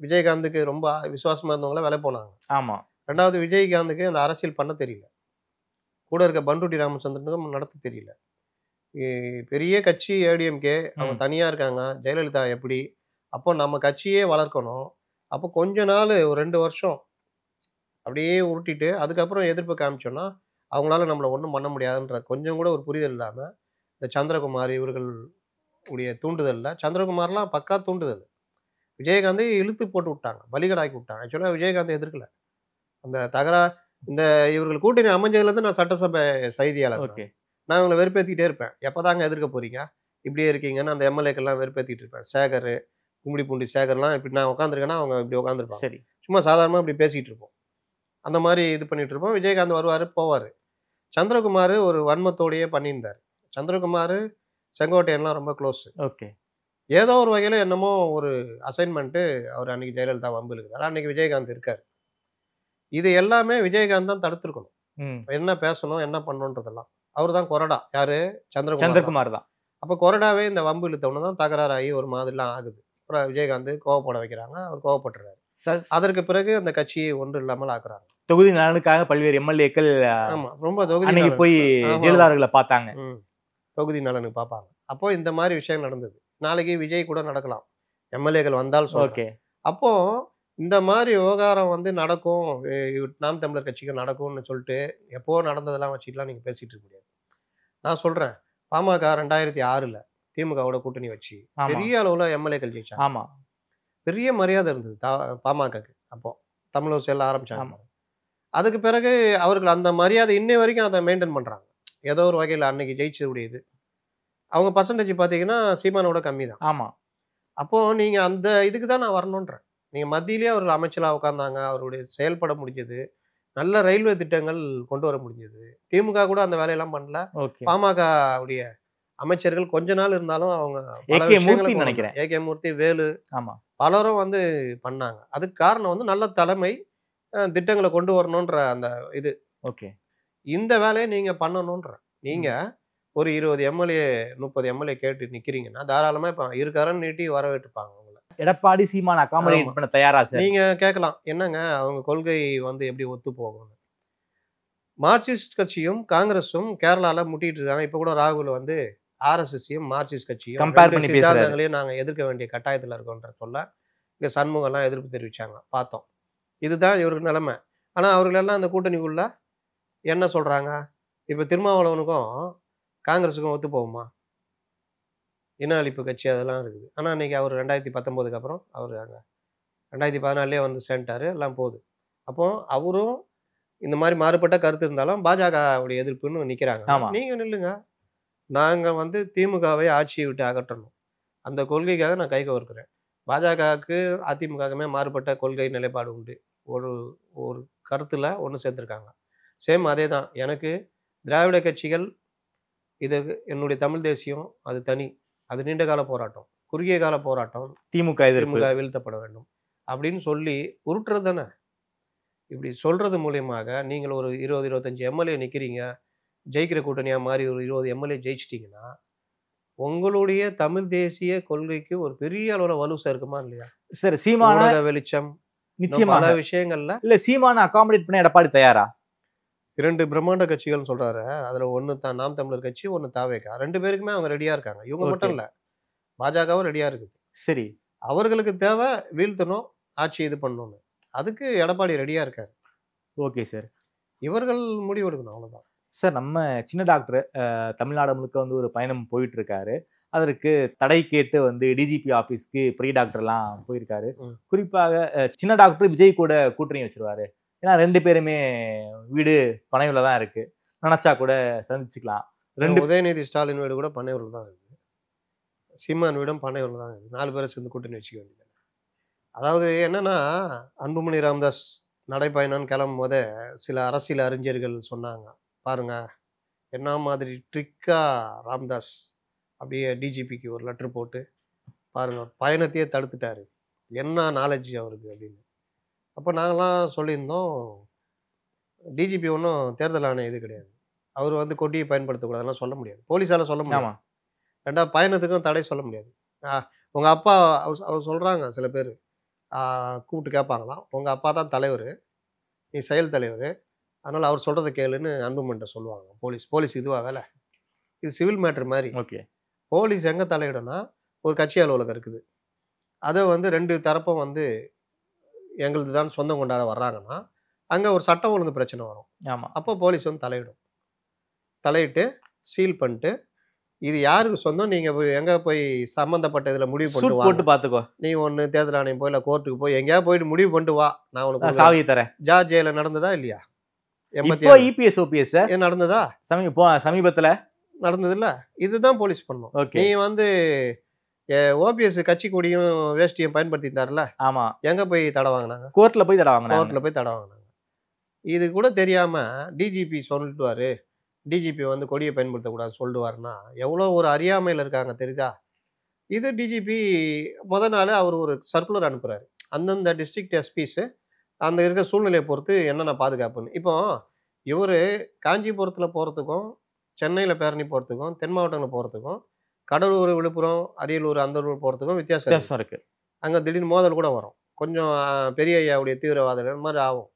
விஜயகாந்துக்கு ரொம்ப விசுவாசமாக இருந்தவங்கள விலை போனாங்க. ஆமாம். ரெண்டாவது விஜயகாந்துக்கு அந்த அரசியல் பண்ண தெரியல, கூட இருக்க பண்ருட்டி ராமச்சந்திரனுக்கும் நடத்த தெரியல. பெரிய கட்சி ஏடிஎம்கே, அவங்க தனியாக இருக்காங்க. ஜெயலலிதா எப்படி? அப்போ நம்ம கட்சியே வளர்க்கணும். அப்போ கொஞ்ச நாள் ஒரு 2 வருஷம் அப்படியே உருட்டிட்டு அதுக்கப்புறம் எதிர்ப்பு காமிச்சோன்னா அவங்களால நம்மளை ஒன்றும் பண்ண முடியாதுன்ற கொஞ்சம் கூட ஒரு புரிதல் இல்லாமல் இந்த சந்திரகுமார் இவர்கள் உடைய தூண்டுதலில், சந்திரகுமார்லாம் பக்கா தூண்டுதல், விஜயகாந்தை இழுத்து போட்டு விட்டாங்க, பலிகடாக்கி விட்டாங்க. ஆக்சுவலாக விஜயகாந்தை எதிர்க்கல. அந்த இந்த இவர்கள் கூட்டணி அமைஞ்சதுலேருந்து நான் சட்டசபை செய்தியாளர். நான் இவங்களை வெறுப்பேற்றிக்கிட்டே இருப்பேன். எப்போதாங்க எதிர்க்க போறீங்க, இப்படியே இருக்கீங்கன்னு அந்த எம்எல்ஏக்கெல்லாம் வெறுப்பேற்றிட்டு இருப்பேன். சேகர், கும்மிடிப்பூண்டி சேகர்லாம் இப்படி நான் உட்காந்துருக்கேன்னா அவங்க இப்படி உட்காந்துருப்பாங்க. சரி, சும்மா சாதாரணமாக இப்படி பேசிகிட்டு இருப்போம். அந்த மாதிரி இது பண்ணிட்டு இருப்போம். விஜயகாந்த் வருவார் போவார். சந்திரகுமார் ஒரு வன்மத்தோடையே பண்ணியிருந்தார். சந்திரகுமார் செங்கோட்டையன்லாம் ரொம்ப க்ளோஸ். ஓகே. ஏதோ ஒரு வகையில் என்னமோ ஒரு அசைன்மெண்ட்டு அவர் அன்னைக்கு ஜெயலலிதா வம்பு இருக்கிறார், அன்னைக்கு விஜயகாந்த் இருக்கார். இது எல்லாமே விஜயகாந்த் தான் தடுத்துருக்கணும். என்ன பேசணும் என்ன பண்ணணுன்றதெல்லாம் அவர் தான் கொறடா. யாரு? சந்திரகுமார் தான். அப்போ கொறடாவே இந்த வம்பு இழுத்தவொன்னு தான் தகராறாகி ஒரு மாதிரிலாம் ஆகுது. அப்புறம் விஜயகாந்த் கோவப்பட வைக்கிறாங்க, அவர் கோவப்பட்டுறாரு. அதற்கு பிறகு அந்த கட்சியை ஒன்று இல்லாமல் ஆக்குறாங்க. தொகுதி நலனுக்காக பல்வேறு எம்எல்ஏக்கள் ரொம்ப தொகுதி போய் ஜெயலலிதார்களை பார்த்தாங்க, தொகுதி நலனுக்கு பார்ப்பாங்க. அப்போ இந்த மாதிரி விஷயம் நடந்தது. நாளைக்கு விஜய் கூட நடக்கலாம், எம்எல்ஏக்கள் வந்தால் சொல்றேன். அப்போ இந்த மாதிரி விவகாரம் வந்து நடக்கும், நாம் தமிழர் கட்சிக்கு நடக்கும்னு சொல்லிட்டு எப்போ நடந்ததெல்லாம் வச்சுக்கலாம் நீங்கள் பேசிட்டு இருக்க முடியாது. நான் சொல்றேன், பாமக 2006ல் திமுகவோட கூட்டணி வச்சு பெரிய அளவில் எம்எல்ஏக்கள் ஜெயிச்சாங்க. ஆமா, பெரிய மரியாதை இருந்தது பாமகக்கு. அப்போ தமிழ் செல்ல ஆரம்பிச்சாங்க. அதுக்கு பிறகு அவர்கள் அந்த மரியாதை இன்னை வரைக்கும் அதை மெயின்டைன் பண்றாங்க. ஏதோ ஒரு வகையில் அன்னைக்கு ஜெயிச்சதுடையது அவங்க பர்சன்டேஜ் பார்த்தீங்கன்னா சீமானோட கம்மி தான். ஆமா. அப்போ நீங்க அந்த இதுக்கு தான் நான் வரணுன்றேன். நீங்க மத்தியிலேயே அவர்கள் அமைச்சராக உட்கார்ந்தாங்க, அவருடைய செயல்பட முடிஞ்சது, நல்ல ரயில்வே திட்டங்கள் கொண்டு வர முடிஞ்சது. திமுக கூட அந்த வேலையெல்லாம் பண்ணல. பாமக உடைய அமைச்சர்கள் கொஞ்ச நாள் இருந்தாலும் அவங்க நினைக்கிறேன் ஏகே மூர்த்தி, வேலு, பலரும் வந்து பண்ணாங்க. அதுக்கு காரணம் வந்து நல்ல தலைமை, திட்டங்களை கொண்டு வரணுன்ற அந்த இது. ஓகே, இந்த வேலையை நீங்க பண்ணணுன்ற. நீங்க ஒரு 20 எம்எல்ஏ 30 எம்எல்ஏ கேட்டு நிக்கிறீங்கன்னா தாராளமா இப்ப இருக்காரன்னு நீட்டி வரவேற்றுப்பாங்க. எடப்பாடி சீமான் அகாமடேட் பண்ண தயாரா சார்? நீங்க கேட்கலாம், என்னங்க அவங்க கொள்கை வந்து எப்படி ஒத்து போகும்? மார்க்சிஸ்ட் கட்சியும் காங்கிரஸும் கேரளால முட்டிட்டு இருக்காங்க. இப்ப கூட ராகுல் வந்து ஆர்எஸ்எஸ்ஸையும் மார்க்சிஸ்ட் கட்சியும் கம்பேர் பண்ணி சித்தாந்தங்களையும் நாங்க எதிர்க்க வேண்டிய கட்டாயத்துல இருக்கோன்ற சொல்ல இங்க சண்முகம் எல்லாம் எதிர்ப்பு தெரிவிச்சாங்க, பார்த்தோம். இதுதான் இவருக்கு நிலைமை. ஆனா அவர்களெல்லாம் அந்த கூட்டணிக்குள்ள என்ன சொல்றாங்க? இப்ப திருமாவளவனுக்கும் காங்கிரஸுக்கும் ஒத்து போகுமா? இன அழிப்பு கட்சி அதெல்லாம் இருக்குது. ஆனால் இன்னைக்கு அவர் 2019 அப்புறம் அவர் அங்கே 2014 வந்து சேர்ந்துட்டாரு, எல்லாம் போகுது. அப்போ அவரும் இந்த மாதிரி மாறுபட்ட கருத்து இருந்தாலும் பாஜகவுடைய எதிர்ப்புன்னு நிற்கிறாங்க. நீங்க நில்லுங்க, நாங்கள் வந்து திமுகவை ஆட்சியை விட்டு அகற்றணும், அந்த கொள்கைக்காக நான் கை கோர்க்கிறேன். பாஜகவுக்கு அதிமுகவுமே மாறுபட்ட கொள்கை நிலைப்பாடு உண்டு, ஒரு ஒரு கருத்துல ஒன்று சேர்ந்துருக்காங்க. சேம் அதே தான் எனக்கு திராவிட கட்சிகள், இது என்னுடைய தமிழ் தேசியம், அது தனி, அது நீண்ட கால போராட்டம், குறுகிய கால போராட்டம், திமுக வீழ்த்தப்பட வேண்டும் அப்படின்னு சொல்லி உருட்டுறது தானே. இப்படி சொல்றது மூலியமாக நீங்கள் ஒரு 20-25 எம்எல்ஏ நிற்கிறீங்க, ஜெயிக்கிற கூட்டணியாக மாறி ஒரு 20 எம்எல்ஏ ஜெயிச்சிட்டிங்கன்னா உங்களுடைய தமிழ் தேசிய கொள்கைக்கு ஒரு பெரிய அளவில் வலு சேர்க்குமா இல்லையா? சார் சீமான ஊடக வெளிச்சம் நிச்சயமா பல விஷயங்கள்ல இல்ல சீமான அகாமடேட் பண்ண எடப்பாடி தயாரா? 2 பிரம்மாண்ட கட்சிகள் சொல்றாரு. அதுல ஒண்ணு நாம் தமிழர் கட்சி, ஒண்ணு தாவேகா. 2 பேருக்குமே அவங்க ரெடியா இருக்காங்க. இவங்க மட்டும் இல்ல, பாஜகவும் ரெடியா இருக்குது. சரி, அவர்களுக்கு தேவை வீழ்த்தணும், ஆட்சி இது பண்ணணும்னு. அதுக்கு எடப்பாடி ரெடியா இருக்காரு. Okay sir. இவர்கள் முடிவு எடுக்கணும், அவ்வளவுதான். சார் நம்ம சின்ன டாக்டர் தமிழ்நாடு முழுக்க வந்து ஒரு பயணம் போயிட்டு இருக்காரு. அதற்கு தடை கேட்டு வந்து டிஜிபி ஆபீஸ்க்கு பெரிய டாக்டர்லாம் போயிருக்காரு. குறிப்பாக சின்ன டாக்டர் விஜய் கூட கூட்டணி வச்சிருவாரு. ஏன்னா 2 பேருமே வீடு பனையூர்ல தான் இருக்கு, நினைச்சா கூட சந்திச்சுக்கலாம். உதயநிதி ஸ்டாலின் வீடு கூட பனையூர்ல தான் இருக்குது, சீமான் வீடும் பனையூர்ல தான் இருக்குது. 4 பேரை சேர்ந்து கூட்டணி வச்சுக்க வேண்டியது. அதாவது என்னன்னா, அன்புமணி ராமதாஸ் நடைப்பயணம்னு கிளம்பும் போதே சில அரசியல் அறிஞர்கள் சொன்னாங்க, பாருங்க என்ன மாதிரி ட்ரிக்கா ராம்தாஸ் அப்படியே டிஜிபிக்கு ஒரு லெட்டர் போட்டு பாருங்க பயணத்தையே தடுத்துட்டாரு, என்ன நாலேஜ் அவருக்கு அப்படின்னு. அப்போ நாங்களாம் சொல்லியிருந்தோம், டிஜிபி ஒன்றும் தேர்தல் ஆணையம் இது கிடையாது, அவர் வந்து கொடியை பயன்படுத்தக்கூடாதுலாம் சொல்ல முடியாது, போலீஸால சொல்ல முடியாது. ரெண்டாவது பயணத்துக்கும் தடை சொல்ல முடியாது. உங்கள் அப்பா அவர் சொல்கிறாங்க, சில பேர் கூப்பிட்டு கேட்பாங்களாம், உங்கள் அப்பா தான் தலைவர், நீ செயல் தலைவர், அதனால் அவர் சொல்கிறத கேளுன்னு அன்புமன்ட்ட சொல்லுவாங்க. போலீஸ் இதுவா வேலை? இது சிவில் மேட்ரு மாதிரி. ஓகே, போலீஸ் எங்கே தலையிடனா, ஒரு கட்சி அலுவலகம் இருக்குது, அதை வந்து 2 தரப்பும் வந்து எங்களுது தான் சொந்தம் கொண்டாட வர்றாங்கன்னா அங்கே ஒரு சட்டம் ஒழுங்கு பிரச்சனை வரும். ஆமாம், அப்போ போலீஸ் வந்து தலையிட்டு சீல் பண்ணிட்டு, இது யாருக்கு சொந்தம், நீங்கள் எங்கே போய் சம்மந்தப்பட்ட இதில் முடிவு போட்டு பார்த்துக்கோ, நீ ஒன்று தேர்தல் ஆணையம் போய் இல்லை கோர்ட்டுக்கு போய் எங்கேயா போயிட்டு முடிவு பண்ணிட்டு வா, நான் உனக்கு சாவியை தரேன். ஜார்ஜ் ஜெயில நடந்ததா இல்லையா? இபிஎஸ் ஓபிஎஸ் நடந்ததா? சமீபத்தில் நடந்தது இல்ல. இதுதான் போலீஸ் பண்ணும். நீ வந்து ஓபிஎஸ் கட்சி கொடியும் வேஷ்டியும் பயன்படுத்திட்டாருல, ஆமா, எங்க போய் தடை வாங்கினாங்க? கோர்ட்ல போய் தடை வாங்கினாங்க. இது கூட தெரியாம டிஜிபி சொல்லிட்டுவாரு, டிஜிபி வந்து கொடியை பயன்படுத்தக்கூடாது சொல்லுவாருன்னா எவ்வளோ ஒரு அறியாமையில் இருக்காங்க தெரியுதா? இது டிஜிபி நாள் அவர் ஒரு சர்க்குலர் அனுப்புறாரு, அந்தந்த டிஸ்ட்ரிக்ட் எஸ்பிஸ் அந்த இருக்க சூழ்நிலையை பொறுத்து என்னென்ன பாதுகாப்புன்னு. இப்போ இவர் காஞ்சிபுரத்தில் போகிறதுக்கும் சென்னையில் பேரணி போகிறதுக்கும் தென் மாவட்டங்களில் போகிறதுக்கும் கடலூர் விழுப்புரம் அரியலூர் அந்த ஊர் போகிறதுக்கும் வித்தியாசம் இருக்குது. அங்கே திடீர்னு மோதல் கூட வரும், கொஞ்சம் பெரிய ஐயாவுடைய தீவிரவாதிகள் மாதிரி ஆகும்.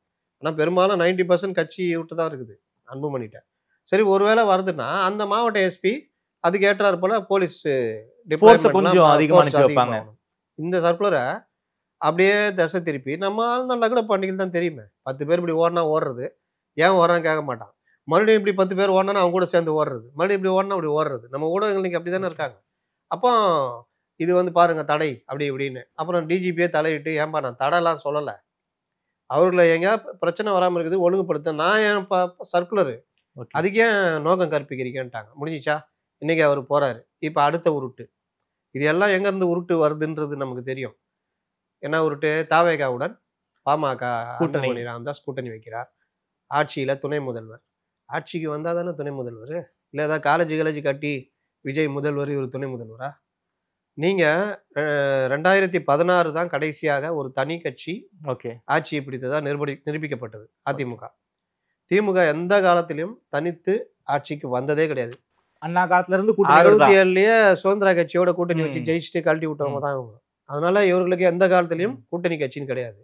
ஆனால் பெரும்பாலும் 90% கட்சி விட்டு தான் இருக்குது அன்புமணிட்ட. சரி, ஒருவேளை வருதுன்னா அந்த மாவட்ட எஸ்பி அதுக்கு ஏற்றாறு போல போலீஸ் கொஞ்சம் அதிகமாக வைப்பாங்க. இந்த சர்க்குலரை அப்படியே திசை திருப்பி நம்ம நல்லா கூட பண்டிகை தான் தெரியுமே, 10 பேர் இப்படி ஓடினா ஓடுறது, ஏன் ஓடுறான்னு கேட்க மாட்டான். மறுபடியும் இப்படி 10 பேர் ஓடினா அவங்க கூட சேர்ந்து ஓடுறது, மறுபடியும் இப்படி ஓடினா அப்படி ஓடுறது. நம்ம ஊடகங்கள் இன்னைக்கு அப்படி தானே இருக்காங்க. அப்போ இது வந்து பாருங்க தடை அப்படி இப்படின்னு. அப்புறம் டிஜிபியே தலையிட்டு, ஏன்பா நான் தடைலாம் சொல்லலை, அவர்களை எங்கேயா பிரச்சனை வராமல் இருக்குது ஒழுங்குபடுத்த நான் என் சர்க்குலரு அதுக்கே நோக்கம் கற்பிக்கிறீங்கன்ட்டாங்க. முடிஞ்சிச்சா? இன்னைக்கு அவர் போறாரு. இப்போ அடுத்த உருட்டு, இது எல்லாம் எங்கேருந்து உருட்டு வருதுன்றது நமக்கு தெரியும். என்ன உருட்டு? தாவேகாவுடன் பாமக அன்புமணி ராமதாஸ் கூட்டணி வைக்கிறார். ஆட்சியில் துணை முதல்வர், ஆட்சிக்கு வந்தால் தானே துணை முதல்வர், இல்லை ஏதாவது காலேஜ் கட்டி விஜய் முதல்வர் இவர் துணை முதல்வரா? நீங்கள் 2016 தான் கடைசியாக ஒரு தனி கட்சி ஆட்சியை பிடித்ததா நிரூபிக்கப்பட்டது. திமுக எந்த காலத்திலும் தனித்து ஆட்சிக்கு வந்ததே கிடையாது. அண்ணா காலத்துல இருந்து 67லயே சுதந்திர கட்சியோட கூட்டணி வச்சு ஜெயிச்சுட்டு கழட்டி விட்டவங்க தான் இவங்க. அதனால இவர்களுக்கு எந்த காலத்திலையும் கூட்டணி கட்சின்னு கிடையாது.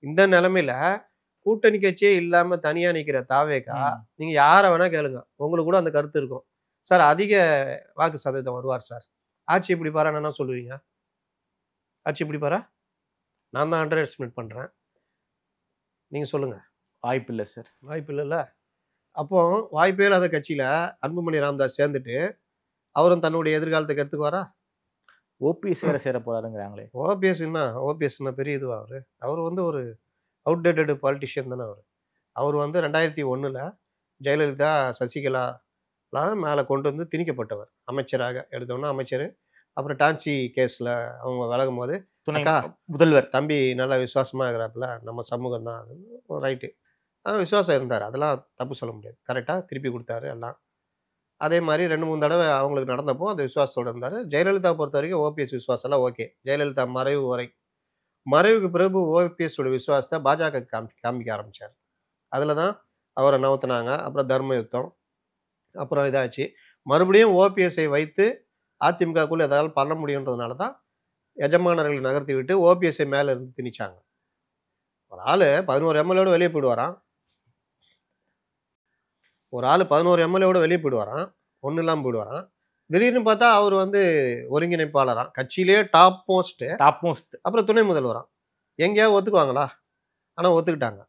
இந்த நிலைமையில கூட்டணி கட்சியே இல்லாம தனியா நிக்கிற தாவேகா, நீங்க யாரை வேணா கேளுங்க, உங்களுக்கு கூட அந்த கருத்து இருக்கும். சார் அதிக வாக்கு சதவீதம் வருவார் சார், ஆட்சி இப்படி பாரா என்ன சொல்லுவீங்க? ஆட்சி இப்படி பாரா, நான் தான் அண்டர் எஸ்டிமேட் பண்றேன், நீங்க சொல்லுங்க. வாய்ப்பு இல்லை சார், வாய்ப்பு இல்லைல்ல. அப்போ வாய்ப்பே இல்லாத கட்சியில அன்புமணி ராமதாஸ் சேர்ந்துட்டு அவரும் தன்னுடைய எதிர்காலத்துக்கு எடுத்துக்குவாரா? ஓபிஎஸ் வேற சேர போறாருங்கிறாங்களே. ஓபிஎஸ் பெரிய இதுவா? அவர் வந்து ஒரு அவுட்டேட்டட் பாலிட்டிஷியன் தானே. அவர் வந்து 2001 ஜெயலலிதா சசிகலாலாம் மேலே கொண்டு வந்து திணிக்கப்பட்டவர், அமைச்சராக எடுத்தோன்னா அமைச்சர். அப்புறம் டான்சி கேஸில் அவங்க விலகும் போது முதல்வர் தம்பி நல்லா விசுவாசமாக இருக்கிறாப்புல, நம்ம சமூகம் தான் ரைட்டு, விசுவாசம் இருந்தார், அதெல்லாம் தப்பு சொல்ல முடியாது, கரெக்டாக திருப்பி கொடுத்தாரு எல்லாம். அதே மாதிரி 2-3 தடவை அவங்களுக்கு நடந்தப்போ அந்த விசுவாசத்தோடு இருந்தார். ஜெயலலிதா பொறுத்த வரைக்கும் ஓபிஎஸ் விசுவாசம்லாம் ஓகே, ஜெயலலிதா மறைவு வரை மறைவுக்கு பிறகு ஓபிஎஸ் உடைய விசுவாசத்தை பாஜக காமிக்க ஆரம்பிச்சார். அதில் தான் அவரை நவுத்தினாங்க. அப்புறம் தர்ம யுத்தம், அப்புறம் இதாச்சு. மறுபடியும் ஓபிஎஸ்ஐ வைத்து அதிமுகக்குள்ள எதாவது பண்ண முடியுன்றதுனால தான் எஜமானர்களை நகர்த்தி விட்டு ஓபிஎஸ்ஐ மேலே இருந்து திணிச்சாங்க. ஒரு ஆள் 11 எம்எல்ஏட வெளியே போயிடுவாராம். ஒன்றும் இல்லாமல் போயிடுவாராம். திடீர்னு பார்த்தா அவர் வந்து ஒருங்கிணைப்பாளராம், கட்சியிலேயே டாப் மோஸ்ட். அப்புறம் துணை முதல்வராம். எங்கேயாவது ஒத்துக்குவாங்களா? ஆனால் ஒத்துக்கிட்டாங்க.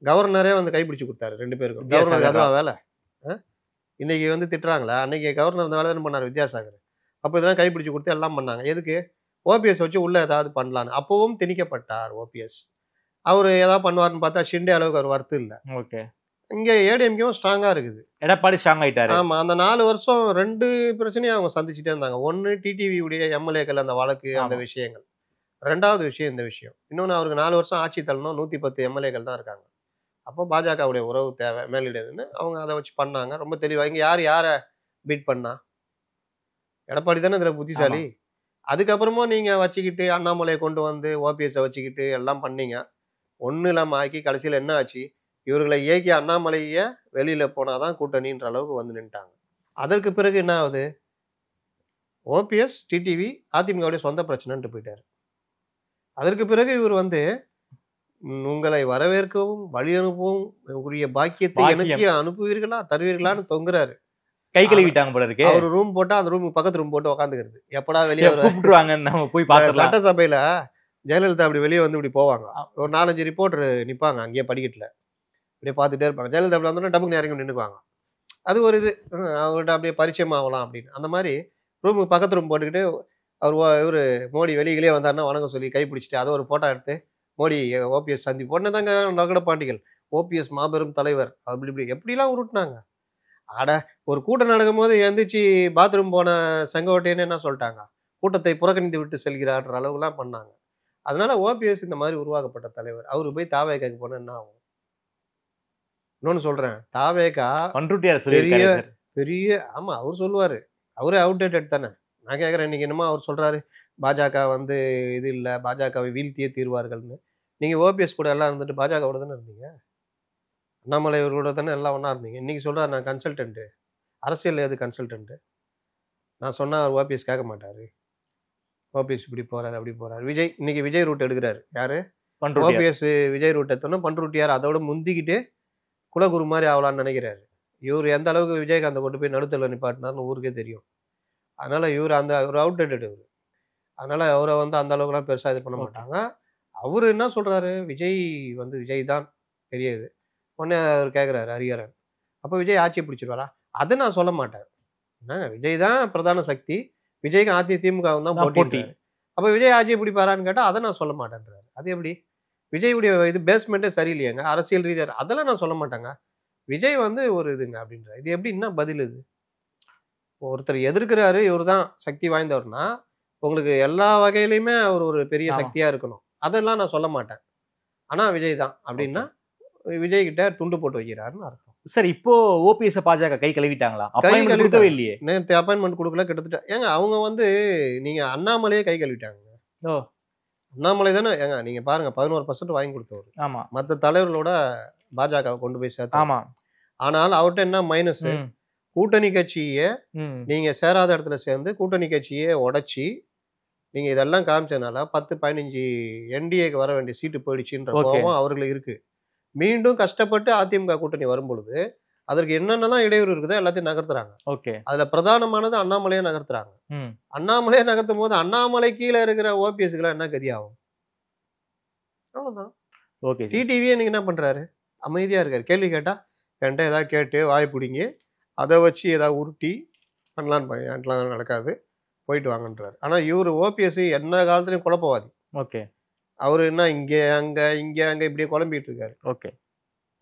கவர்னரே வந்து கைப்பிடிச்சு கொடுத்தாரு 2 பேருக்கும். கவர்னருக்கு அதுவா வேலை? இன்னைக்கு வந்து திட்டுறாங்களா? அன்னைக்கு கவர்னர் இந்த வேலை தானே பண்ணார் வித்யாசாகர். அப்போ இதெல்லாம் கைப்பிடிச்சு கொடுத்து எல்லாம் பண்ணாங்க. எதுக்கு? ஓபிஎஸ் வச்சு உள்ள ஏதாவது பண்ணலான்னு. அப்பவும் திணிக்கப்பட்டார் ஓபிஎஸ். அவர் ஏதாவது பண்ணுவார்னு பார்த்தா ஷிண்டே அளவுக்கு அவர் வரத்து இல்லை. ஓகே, இங்கே ஏடிஎம்கேவும் ஸ்ட்ராங்காக இருக்குது. எடப்பாடி ஸ்ட்ராங் ஆயிட்டாரு. ஆமாம், அந்த 4 வருஷம் 2 பிரச்சனையும் அவங்க சந்திச்சுட்டே இருந்தாங்க. ஒன்று டிடிவி உடைய எம்எல்ஏக்கள் அந்த வழக்கு, அந்த விஷயங்கள். 2வது விஷயம் இந்த விஷயம். இன்னொன்று, அவருக்கு 4 வருஷம் ஆட்சி தள்ளணும், 110 எம்எல்ஏக்கள் தான் இருக்காங்க. அப்போ பாஜகவுடைய உறவு தேவை மேலிடுதுன்னு அவங்க அதை வச்சு பண்ணாங்க. ரொம்ப தெளிவாக. இங்கே யாரை பீட் பண்ணா? எடப்பாடி தானே இதில் புத்திசாலி. அதுக்கப்புறமா நீங்கள் வச்சுக்கிட்டு அண்ணாமலையை கொண்டு வந்து ஓபிஎஸ்ஸை வச்சுக்கிட்டு எல்லாம் பண்ணீங்க. ஒன்றும் இல்லாமல் ஆக்கி கடைசியில் என்ன ஆச்சு? இவர்களை இயக்கி அண்ணாமலையை வெளியில் போனால் தான் கூட்டணின்ற அளவுக்கு வந்து நின்ட்டாங்க. அதற்கு பிறகு என்ன ஆகுது? ஓபிஎஸ் டிடிவி அதிமுகவுடைய சொந்த பிரச்சனைன்ட்டு போயிட்டார். அதற்கு பிறகு இவர் வந்து உங்களை வரவேற்கவும் வழி அனுப்பவும் உரிய பாக்கியத்தை எனக்கு அனுப்புவீர்களா தருவீர்களான்னு தொங்குறாரு. கை கழுவிட்டாங்க போல இருக்கு. அவர் ரூம் போட்டா அந்த ரூம் பக்கத்து ரூம் போட்டு உட்காந்துக்கிறது. எப்படா வெளியே கூப்பிட்டுருவாங்க, நம்ம போய் பார்க்கலாம். சட்டசபையில ஜெயலலிதா அப்படி வெளியே வந்து இப்படி போவாங்க. ஒரு 4-5 ரிப்போர்ட்டர் நிற்பாங்க அங்கேயே படிக்கட்டுல, இப்படியே பார்த்துட்டே இருப்பாங்க. ஜெயலலிதா அப்படி வந்தோன்னா டப்புக்கு இறங்கி நின்றுக்குவாங்க. அது ஒரு இது, அவங்கள்ட்ட அப்படியே பரிச்சயம் ஆகலாம் அப்படின்னு. அந்த மாதிரி ரூமுக்கு பக்கத்து ரூம் போட்டுக்கிட்டு இவர் மோடி வெளியிலே வந்தாருன்னா வணக்கம் சொல்லி கை பிடிச்சிட்டு அதை ஒரு ஃபோட்டோ எடுத்து மோடி ஓபிஎஸ் சந்தி போட்டு தாங்க நகட பாண்டிகள் ஓபிஎஸ் மாபெரும் தலைவர் அப்படி இப்படி எப்படிலாம் உருட்டினாங்க. ஆட ஒரு கூட்டம் நடக்கும் போது எந்திரிச்சு பாத்ரூம் போன செங்கோட்டையன்னு என்ன சொல்லிட்டாங்க? கூட்டத்தை புறக்கணித்து விட்டு செல்கிறார்ன்ற அளவுக்குலாம் பண்ணாங்க. அதனால ஓபிஎஸ் இந்த மாதிரி உருவாக்கப்பட்ட தலைவர். அவரு போய் தாவேக்காக்கு போனா என்ன ஆகும்? இன்னொன்னு சொல்றேன், தாவேக்கா பெரிய பெரிய ஆமா அவர் சொல்லுவாரு, அவரே அவுடேட்டட் தானே. நான் கேட்குறேன், இன்னைக்கு என்னமோ அவர் சொல்றாரு பாஜக வந்து இது இல்லை, பாஜகவை வீழ்த்தியே தீர்வார்கள்னு. நீங்கள் ஓபிஎஸ் கூட எல்லாம் இருந்துட்டு பாஜகவோட தானே இருந்தீங்க, அண்ணாமலை அவர்களோட தானே எல்லாம் ஒன்றா இருந்தீங்க. இன்னைக்கு சொல்கிறார் நான் கன்சல்டன்ட்டு. அரசியல் எது கன்சல்டன்ட்டு? நான் சொன்னால் அவர் ஓபிஎஸ் கேட்க மாட்டார். ஓபிஎஸ் இப்படி போகிறாரு அப்படி போகிறாரு. விஜய் இன்னைக்கு விஜய் ரூட் எடுக்கிறாரு. யார்? ஓபிஎஸ் விஜய் ரூட் எடுத்தோன்னா பண்ருட்டியார் அதோட முந்திக்கிட்டு குலகுரு மாதிரி ஆகலான்னு நினைக்கிறாரு. இவர் எந்த அளவுக்கு விஜயகாந்தை கொண்டு போய் நடுத்தல நிப்பாட்டினார்னு ஊருக்கே தெரியும். அதனால் இவர் அந்த ஒரு அவுட்டேட்டட் இவர். அதனால் அவரை வந்து அந்த அளவுக்குலாம் பெருசாக இது பண்ண மாட்டாங்க. அவர் என்ன சொல்கிறாரு, விஜய் வந்து விஜய் தான் பெரிய இது. உடனே அவர் கேட்குறாரு ஹரிஹரன், அப்போ விஜய் ஆட்சியை பிடிச்சிருவாரா? அதை நான் சொல்ல மாட்டேன். விஜய் தான் பிரதான சக்தி, விஜய்க்கு திமுகவும் தான் போட்டி. அப்போ விஜய் ஆட்சியை பிடிப்பாரான்னு கேட்டால் அதை நான் சொல்ல மாட்டேன்றாரு. அது எப்படி? விஜயுடைய இது பேஸ்மெண்ட்டே சரியில்லையாங்க, அரசியல் ரீதியாக அதெல்லாம் நான் சொல்ல மாட்டேங்க. விஜய் வந்து ஒரு இதுங்க அப்படின்ற இது எப்படி என்ன பதில்? இது ஒருத்தர் எதிர்க்கிறாரு, இவர் தான் சக்தி வாய்ந்தவர்னா உங்களுக்கு எல்லா வகையிலையுமே அவர் ஒரு பெரிய சக்தியா இருக்கணும். அதெல்லாம் நான் சொல்ல மாட்டேன். ஆனா விஜய் தான் அப்படின்னா விஜய் கிட்ட துண்டு போட்டு வைக்கிறாருன்னு அர்த்தம். சார், இப்போ ஓபிஎஸ் பாஜக கை கழுவிட்டாங்களா? அப்பாயின்மெண்ட் கொடுக்கவே இல்லையே. நேற்று அப்பாயின்மெண்ட் கொடுக்கல கிட்டத்தட்ட. ஏங்க அவங்க வந்து நீங்க அண்ணாமலையே கை கழுவிட்டாங்க. அண்ணாமலை தானே ஏங்க நீங்க பாருங்க 11% வாங்கி கொடுத்தவர். ஆமா, மற்ற தலைவர்களோட பாஜக கொண்டு போய் சேர்த்து. ஆமா, ஆனால் அவர்கிட்ட என்ன மைனஸ்? கூட்டணி கட்சியை நீங்க சேராத இடத்துல சேர்ந்து கூட்டணி கட்சியை உடைச்சி நீங்க இதெல்லாம் காமிச்சதுனால 10-15 என்டிஏக்கு வர வேண்டிய சீட்டு போயிடுச்சுன்ற கோபம் அவர்களுக்கு இருக்கு. மீண்டும் கஷ்டப்பட்டு அதிமுக கூட்டணி வரும் பொழுது அதற்கு என்னென்னலாம் இடையூறு இருக்குதோ எல்லாத்தையும் நகர்த்துறாங்க. அதுல பிரதானமானது அண்ணாமலையை நகர்த்துறாங்க. அண்ணாமலையை நகர்த்தும் போது அண்ணாமலை கீழே இருக்கிற ஓபிஎஸ்க்குலாம் என்ன கதி ஆகும்? அவ்வளவுதான். டிடிவியே நீங்க என்ன பண்றாரு? அமைதியா இருக்காரு. கேள்வி கேட்டா என்கிட்ட ஏதாவது கேட்டு வாய் பிடிங்கி அதை வச்சு ஏதாவது உருட்டி பண்ணலான்னு நடக்காது, போயிட்டு வாங்கன்றாரு. ஆனால் இவர் ஓபிஎஸ் என்ன காலத்துலையும் குழப்பவாதி. அவர் என்ன இங்கே அங்கே இங்கே அங்கே இப்படியே குழம்பிட்டு இருக்காரு.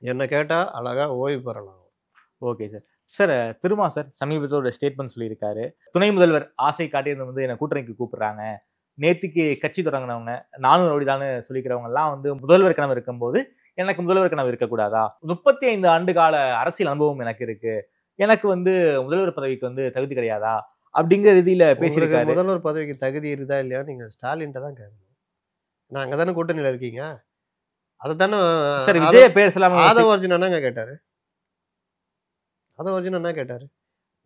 என்ன கேட்டால் அழகாக ஓய்வு பெறலாம். சார். சார், திருமா சார் சமீபத்தில் ஒரு ஸ்டேட்மெண்ட் சொல்லியிருக்காரு. துணை முதல்வர் ஆசை காட்டியது வந்து என்னை கூட்டணிக்கு கூப்பிடுறாங்க. நேற்றுக்கு கட்சி தொடங்கினவங்க நானும் அப்படிதான்னு சொல்லிக்கிறவங்க எல்லாம் வந்து முதல்வர் கனவு இருக்கும்போது எனக்கு முதல்வர் கனவு இருக்கக்கூடாதா? 35 ஆண்டு கால அரசியல் அனுபவம் எனக்கு இருக்கு, எனக்கு வந்து முதல்வர் பதவிக்கு வந்து தகுதி கிடையாதா அப்படிங்கிற ரீதியில பேசியிருக்காரு. முதல்வர் பதவிக்கு தகுதி இருக்குதா இல்லையா நீங்க ஸ்டாலின்ட்ட தான் கேட்கணும். நான் அங்கே தானே கூட்டணியில் இருக்கீங்க. அதை தானே சார் விஜய பேர் சொல்லாம ஆதவ அர்ஜுன் என்னங்க கேட்டார்? ஆதவ அர்ஜுன் என்ன கேட்டார்?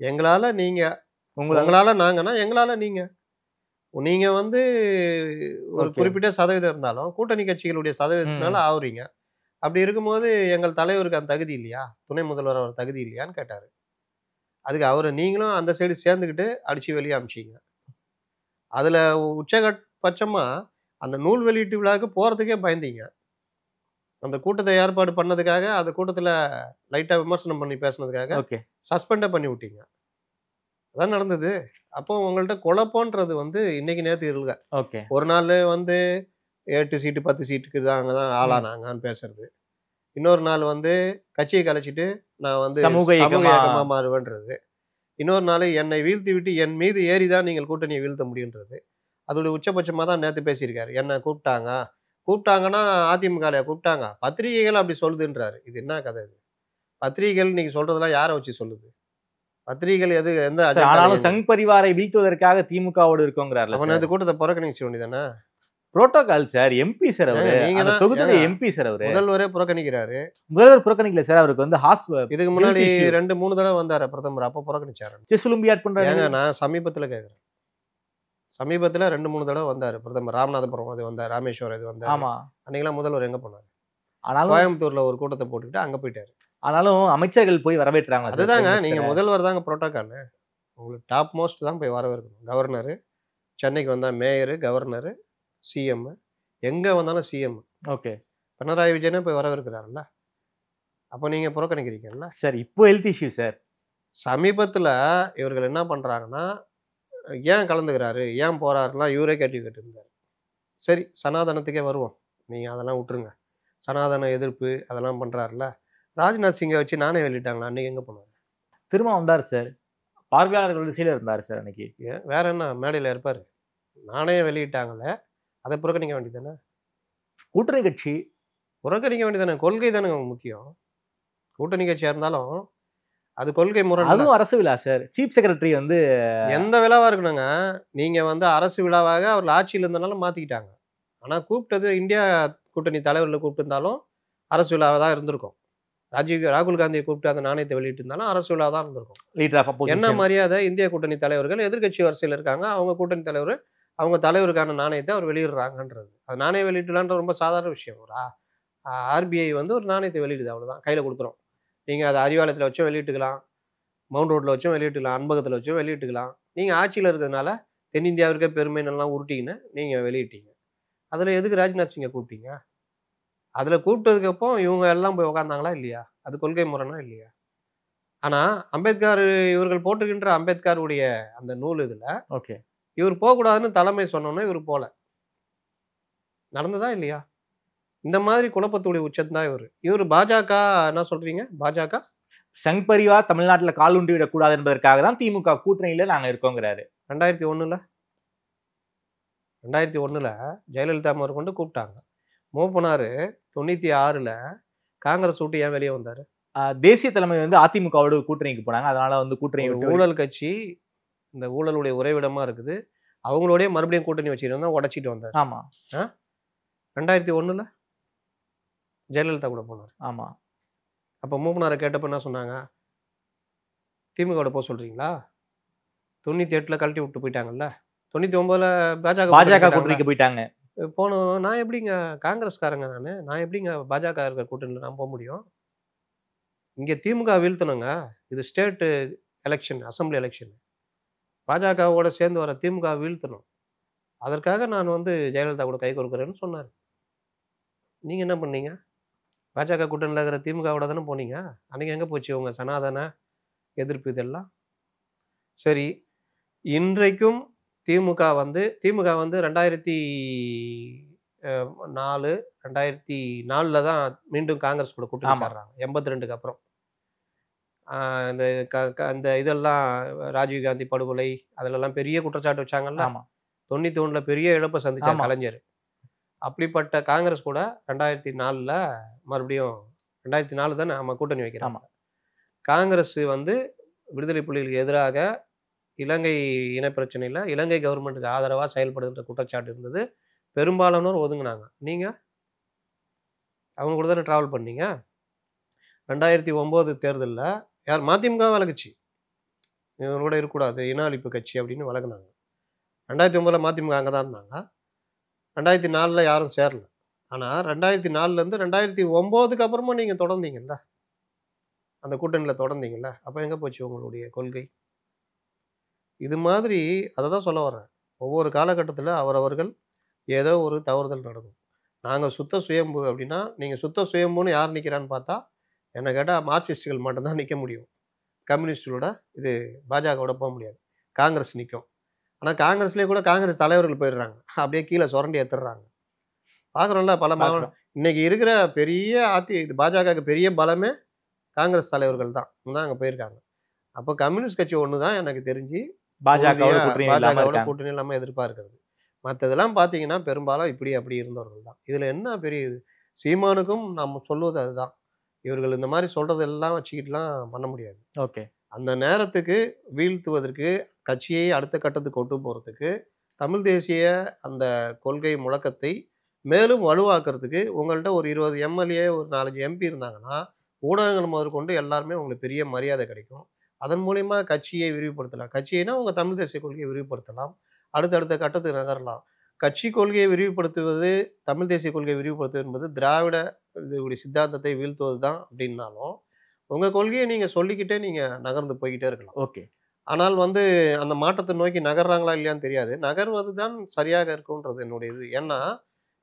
எங்களால் நீங்கள், உங்களால் நாங்கன்னா எங்களால் நீங்கள். நீங்கள் வந்து ஒரு குறிப்பிட்ட சதவீதம் இருந்தாலும் கூட்டணி கட்சிகளுடைய சதவீதத்தினால ஆகுறீங்க. அப்படி இருக்கும்போது எங்கள் தலைவருக்கு அந்த தகுதி இல்லையா, துணை முதல்வர் அவர் தகுதி இல்லையான்னு கேட்டார். அதுக்கு அவரை நீங்களும் அந்த சைடு சேர்ந்துக்கிட்டு அடித்து வெளியே அமிச்சிங்க. அதில் உச்சபட்சமாக அந்த நூல் வெளியீட்டு விழாவுக்கு போகிறதுக்கே பயந்தீங்க. அந்த கூட்டத்தை ஏற்பாடு பண்ணதுக்காக, அந்த கூட்டத்தில் லைட்டாக விமர்சனம் பண்ணி பேசுனதுக்காக சஸ்பெண்டே பண்ணி விட்டீங்க. அதான் நடந்தது. அப்போ உங்கள்கிட்ட குழப்பம்ன்றது வந்து இன்னைக்கு நேற்று இல்லைங்க. ஒரு நாள் வந்து 8 சீட்டு 10 சீட்டுக்கு தாங்க தான் ஆளானாங்கன்னு பேசுறது, இன்னொரு நாள் வந்து கட்சியை கலைச்சிட்டு நான் வந்து சமூக இயக்கமாக மாறுவேன்றது, இன்னொரு நாள் என்னை வீழ்த்தி விட்டு என் மீது ஏறிதான் நீங்கள் கூட்டணியை வீழ்த்த முடியுன்றது. அதோடைய உச்சபட்சமாக தான் நேற்று பேசியிருக்காரு. என்ன கூப்பிட்டாங்கன்னா அதிமுகலையா கூப்பிட்டாங்க, பத்திரிகைகள் அப்படி சொல்லுதுன்றாரு. இது என்ன கதை? இது பத்திரிகைகள் நீங்க சொல்றதெல்லாம் யாரை வச்சு சொல்லுது? பத்திரிகைகள் எது எந்த ஆனாலும் சங் பரிவாரை வீழ்த்துவதற்காக திமுகவோடு இருக்கோங்கிறாரு. அவன் அந்த கூட்டத்தை புறக்கணிக்க வேண்டியதானே? Protocol sir. எம்பி சார் அவரு, அந்த தொகுதி எம்பி சார் அவரு. முதல்வரே புறக்கணிக்கிறாரு. முதல்வர் புறக்கணிக்கல சார், அவருக்கு வந்து இதுக்கு முன்னாடி 2-3 தடவை வந்தாரு பிரதமர், அப்ப புறக்கணிச்சாரு. செஸ் ஒலிம்பியாட் பண்றாங்க. நான் சமீபத்துல கேக்குறேன், சமீபத்துல 2-3 தடவை வந்தாரு பிரதமர். ராமநாதபுரம் அது வந்தாரு, ராமேஸ்வரம் இது வந்தாரு. ஆமா, அன்னைக்கெல்லாம் முதல்வர் எங்க போனாரு? ஆனாலும் கோயம்புத்தூர்ல ஒரு கூட்டத்தை போட்டுக்கிட்டு அங்க போயிட்டாரு. ஆனாலும் அமைச்சர்கள் போய் வரவேற்றாங்க. அதுதாங்க, நீங்க முதல்வர் தாங்க புரோட்டோகால். உங்களுக்கு டாப் மோஸ்ட் தான் போய் வரவேற்கணும். கவர்னரு, சென்னைக்கு வந்தா மேயரு, கவர்னரு, சிஎம், எங்க வந்தாலும் சிஎம். பினராயி விஜயனே போய் வரவேற்கிறாருல்ல. அப்போ நீங்க புறக்கணிக்கிறீங்கல்ல சார். இப்போ ஹெல்த் இஷ்யூ சார். சமீபத்துல இவர்கள் என்ன பண்றாங்கன்னா, ஏன் கலந்துக்கிறாரு, ஏன் போறாருலாம் இவரே கேட்டு இருந்தாரு. சரி, சனாதனத்துக்கே வருவோம், நீங்க அதெல்லாம் விட்டுருங்க. சனாதன எதிர்ப்பு அதெல்லாம் பண்றாருல. ராஜ்நாத் சிங்கை வச்சு நானே வெளியிட்டாங்களா? அன்னைக்கு எங்க போனாரு? திரும்ப வந்தார் சார், பார்வையாளர்கள் திசையில இருந்தார் சார் அன்னைக்கு. வேற என்ன மேடையில இருப்பாரு? நானே வெளியிட்டாங்களே, அதை புறக்கணிக்க வேண்டியதானே? கூட்டணி கட்சி புறக்கணிக்க வேண்டியதானே? கொள்கை தானே முக்கியம். கூட்டணி கட்சியா இருந்தாலும் அது கொள்கை முறை. அதுவும் அரசு விழா சார். சீஃப் செக்ரட்டரி வந்து எந்த விழாவா இருக்கணுங்க, நீங்க வந்து அரசு விழாவாக அவர்கள் ஆட்சியில் இருந்தனால மாத்திக்கிட்டாங்க. ஆனா கூப்பிட்டது இந்தியா கூட்டணி தலைவர்களை கூப்பிட்டு இருந்தாலும் அரசு விழாவை தான் இருந்திருக்கும். ராகுல் காந்தியை கூப்பிட்டு அந்த நாணயத்தை வெளியிட்டு இருந்தாலும் அரசு விழா தான் இருந்திருக்கும். என்ன மரியாதை? இந்திய கூட்டணி தலைவர்கள் எதிர்கட்சி வரிசையில் இருக்காங்க, அவங்க கூட்டணி தலைவர் அவங்க தலைவருக்கான நாணயத்தை அவர் வெளியிடுறாங்கன்றது. அது நாணயம் வெளியிடலான்ற ரொம்ப சாதாரண விஷயம். ஒரு ஆர்பிஐ வந்து ஒரு நாணயத்தை வெளியிடுது, அவ்வளோதான், கையில் கொடுக்குறோம். நீங்கள் அதை அறிவாலயத்தில் வச்சும் வெளியிட்டுக்கலாம், மவுண்ட் ரோட்டில் வச்சும் வெளியிட்டுக்கலாம், அன்பகத்தில் வச்சும் வெளியிட்டுக்கலாம். நீங்கள் ஆட்சியில் இருக்கிறதுனால தென்னிந்தியாவிற்கே பெருமை நல்லா உருட்டிங்கன்னு நீங்கள் வெளியிட்டீங்க. அதில் எதுக்கு ராஜ்நாத் சிங்கை கூப்பிட்டீங்க? அதில் கூப்பிட்டதுக்கப்போ இவங்க எல்லாம் போய் உக்காந்தாங்களா இல்லையா? அது கொள்கை முறைனா இல்லையா? ஆனால் அம்பேத்கர் இவர்கள் போட்டுக்கின்ற அம்பேத்கருடைய அந்த நூல் இதில் இவர் போகக்கூடாதுன்னு தலைமை சொன்னோன்னா இவர் போல நடந்ததா இல்லையா? இந்த மாதிரி குழப்பத்துடைய உச்சம் தான் இவர் பாஜக. என்ன சொல்றீங்க? பாஜக சங் பரிவார் தமிழ்நாட்டில் கால் ஊன்றி விடக்கூடாது என்பதற்காக தான் திமுக கூட்டணியில நாங்க இருக்கோங்கிறாரு. 2001 ஜெயலலிதா அவர் கொண்டு கூப்பிட்டாங்க, மூவ் பண்ணாரு. 96 காங்கிரஸ் விட்டு ஏன் வெளியே வந்தாரு? தேசிய தலைமை வந்து அதிமுகவோட கூட்டணிக்கு போனாங்க, அதனால வந்து கூட்டணி ஊழல் கட்சி, இந்த ஊழலுடைய உறைவிடமா இருக்குது, அவங்களோடய மறுபடியும் கூட்டணி வச்சுருந்தா உடச்சிட்டு வந்தார். ஆமா, 2001 ஜெயலலிதா கூட போனார். ஆமா. அப்போ மூப்பனாரை கேட்டப்ப என்ன சொன்னாங்க? திமுக போக சொல்றீங்களா? 98 கழட்டி விட்டு போயிட்டாங்கல்ல, 99 பாஜக கூட்டணிக்கு போயிட்டாங்க. போனோம். நான் எப்படிங்க காங்கிரஸ்காரங்க, நான் எப்படிங்க பாஜக இருக்கிற கூட்டணியில் நான் போக முடியும்? இங்கே திமுக வீழ்த்தணுங்க, இது ஸ்டேட் எலெக்ஷன், அசம்பிளி எலெக்ஷன். பாஜகவோட சேர்ந்து வர திமுக வீழ்த்தணும், அதற்காக நான் வந்து ஜெயலலிதா கூட கை கொடுக்குறேன்னு சொன்னார். நீங்கள் என்ன பண்ணீங்க? பாஜக கூட்டணியில் இருக்கிற திமுகவோட தானே போனீங்க. அன்றைக்கி எங்கே போச்சு உங்கள் சனாதன எதிர்ப்பு இதெல்லாம்? சரி, இன்றைக்கும் திமுக வந்து 2004 தான் மீண்டும் காங்கிரஸ் கூட கூட்டணி சேர்றாங்க. 82க்கு அப்புறம் அந்த இதெல்லாம் ராஜீவ்காந்தி படுகொலை அதிலெல்லாம் பெரிய குற்றச்சாட்டு வச்சாங்கல்ல. 91 பெரிய இழப்பை சந்திச்சார் கலைஞர். அப்படிப்பட்ட காங்கிரஸ் கூட 2004 மறுபடியும் 2004 தானே நம்ம கூட்டணி வைக்கிறோம். காங்கிரஸ் வந்து விடுதலை புலிகளுக்கு எதிராக இலங்கை இனப்பிரச்சனையில் இலங்கை கவர்மெண்ட்டுக்கு ஆதரவாக செயல்படுகின்ற குற்றச்சாட்டு இருந்தது. பெரும்பாலானோர் ஒதுங்கினாங்க. நீங்க அவங்க கூட தானே ட்ராவல் பண்ணீங்க. 2009 தேர்தலில் யார் மதிமுக விலகுச்சு, இவங்களோட இருக்கக்கூடாது, இன அழிப்பு கட்சி அப்படின்னு விலகுனாங்க. 2009 மதிமுக அங்கே தான் இருந்தாங்க. 2004 யாரும் சேரல. ஆனால் 2004 2009 அப்புறமா நீங்கள் தொடர்ந்தீங்கல்ல, அந்த கூட்டணியில் தொடர்ந்தீங்கல்ல, அப்போ எங்கே போச்சு உங்களுடைய கொள்கை? இது மாதிரி அதை தான் சொல்ல வர்றேன். ஒவ்வொரு காலகட்டத்தில் அவரவர்கள் ஏதோ ஒரு தவறுதல் நடக்கும். நாங்கள் சுத்த சுயம்பு அப்படின்னா, நீங்கள் சுத்த சுயம்புன்னு யார் நிற்கிறான்னு பார்த்தா, என்னை கேட்டால் மார்க்சிஸ்டுகள் மட்டும்தான் நிற்க முடியும். கம்யூனிஸ்டுகளோட இது பாஜகவோட போக முடியாது. காங்கிரஸ் நிற்கும். ஆனால் காங்கிரஸ்லேயே கூட காங்கிரஸ் தலைவர்கள் போயிடுறாங்க, அப்படியே கீழே சுரண்டி ஏற்றுறாங்க. பார்க்குறோம்ல பல மாவட்டம். இன்னைக்கு இருக்கிற பெரிய இது பாஜகவுக்கு பெரிய பலமே காங்கிரஸ் தலைவர்கள் தான் அங்கே போயிருக்காங்க. அப்போ கம்யூனிஸ்ட் கட்சி ஒன்று தான் எனக்கு தெரிஞ்சு பாஜகவோட கூட்டணி இல்லாமல் எதிர்பார்க்கிறது. மற்றதெல்லாம் பார்த்தீங்கன்னா பெரும்பாலும் இப்படி அப்படி இருந்தவர்கள் தான். இதில் என்ன பெரிய இது? சீமானுக்கும் நம்ம சொல்லுவது அதுதான். இவர்கள் இந்த மாதிரி சொல்றதெல்லாம் வச்சுக்கிட்டுலாம் பண்ண முடியாது. ஓகே, அந்த நேரத்துக்கு வீழ்த்துவதற்கு, கட்சியை அடுத்த கட்டத்துக்கு கொண்டு போகிறதுக்கு, தமிழ் தேசிய அந்த கொள்கை முழக்கத்தை மேலும் வலுவாக்குறதுக்கு உங்கள்கிட்ட ஒரு 20 எம்எல்ஏ, ஒரு 4-5 எம்பி இருந்தாங்கன்னா, ஊடகங்கள் முதற்கொண்டு எல்லாருமே உங்களுக்கு பெரிய மரியாதை கிடைக்கும். அதன் மூலிமா கட்சியை விரிவுபடுத்தலாம். கட்சியினா உங்கள் தமிழ் தேசிய கொள்கையை விரிவுபடுத்தலாம், அடுத்தடுத்த கட்டத்துக்கு நகரலாம். கட்சி கொள்கையை விரிவுபடுத்துவது, தமிழ் தேசிய கொள்கையை விரிவுபடுத்துவது என்பது திராவிட இதுடைய சித்தாந்தத்தை வீழ்த்துவது தான் அப்படின்னாலும், உங்கள் கொள்கையை நீங்கள் சொல்லிக்கிட்டே நீங்கள் நகர்ந்து போய்கிட்டே இருக்கலாம். ஓகே. ஆனால் அந்த மாற்றத்தை நோக்கி நகர்றாங்களா இல்லையான்னு தெரியாது. நகர்வது தான் சரியாக இருக்குன்றது என்னுடைய இது. ஏன்னா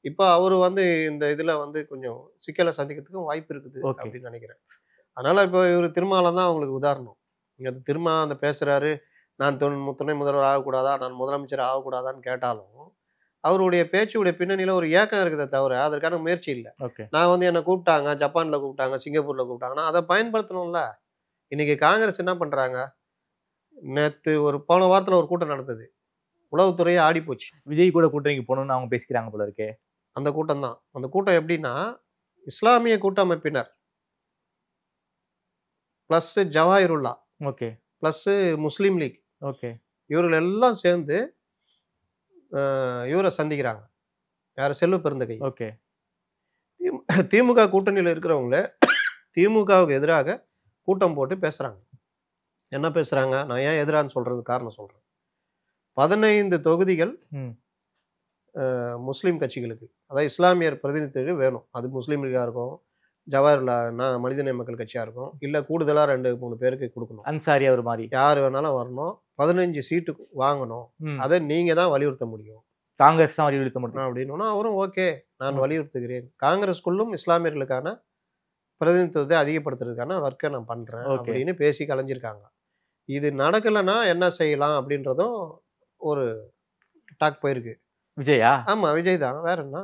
இப்போ அவர் இந்த இதில் கொஞ்சம் சிக்கலை சந்திக்கிறதுக்கும் வாய்ப்பு இருக்குது அப்படின்னு நினைக்கிறேன். அதனால் இப்போ இவர் திருமாவளவன் தான் அவங்களுக்கு உதாரணம். இங்கே திரும்ப பேசுகிறாரு, நான் துணை முதல்வர் ஆகக்கூடாதா, நான் முதலமைச்சர் ஆகக்கூடாதான்னு கேட்டாலும் அவருடைய பேச்சுடைய பின்னணியில் ஒரு ஏக்கம் இருக்குதே தவிர அதற்கான முயற்சி இல்லை. நான் என்னை கூப்பிட்டாங்க, ஜப்பானில் கூப்பிட்டாங்க, சிங்கப்பூரில் கூப்பிட்டாங்கன்னா அதை பயன்படுத்தணும்ல. இன்னைக்கு காங்கிரஸ் என்ன பண்ணுறாங்க? நேற்று போன வாரத்தில் ஒரு கூட்டம் நடந்தது, உளவுத்துறையே ஆடி போச்சு. விஜய் கூட கூட்டணிக்கு போகணும்னு அவங்க பேசிக்கிறாங்க போல இருக்கே. அந்த கூட்டம் தான். அந்த கூட்டம் எப்படின்னா, இஸ்லாமிய கூட்டமைப்பினர் ப்ளஸ் ஜவாஹிருல்லா, ஓகே, ப்ளஸ் முஸ்லீம் லீக், ஓகே, இவர்கள் எல்லாம் சேர்ந்து இவரை சந்திக்கிறாங்க. யார்? செல்வ பெருந்தகை. ஓகே. திமுக கூட்டணியில் இருக்கிறவங்கள திமுகவுக்கு எதிராக கூட்டம் போட்டு பேசுறாங்க. என்ன பேசுறாங்க? நான் ஏன் எதிரான்னு சொல்றது காரணம் சொல்றேன். 15 தொகுதிகள் முஸ்லீம் கட்சிகளுக்கு, அதாவது இஸ்லாமியர் பிரதிநிதித்துவம் வேணும். அது முஸ்லீம் லீகா இருக்கும், ஜவஹர்லா மனிதநேய மக்கள் கட்சியா இருக்கும், இல்ல கூடுதலா 2-3 பேருக்கு கொடுக்கணும். அன்சாரி அவர் மாதிரி யார் வேணாலும் வரணும். 15 சீட்டு வாங்கணும். அதை நீங்க தான் வலியுறுத்த முடியும். காங்கிரஸ் தான் வலியுறுத்த முடியும் அப்படின்னு அவரும் ஓகே, நான் வலியுறுத்துகிறேன், காங்கிரஸ்குள்ளும் இஸ்லாமியர்களுக்கான பிரதிநிதித்துவத்தை அதிகப்படுத்துறதுக்கான ஒர்க்கை நான் பண்றேன் அப்படின்னு பேசி கலைஞ்சிருக்காங்க. இது நடக்கலைன்னா என்ன செய்யலாம் அப்படின்றதும் ஒரு டாக் போயிருக்கு. விஜயா? ஆமா, விஜய் தான். வேற என்ன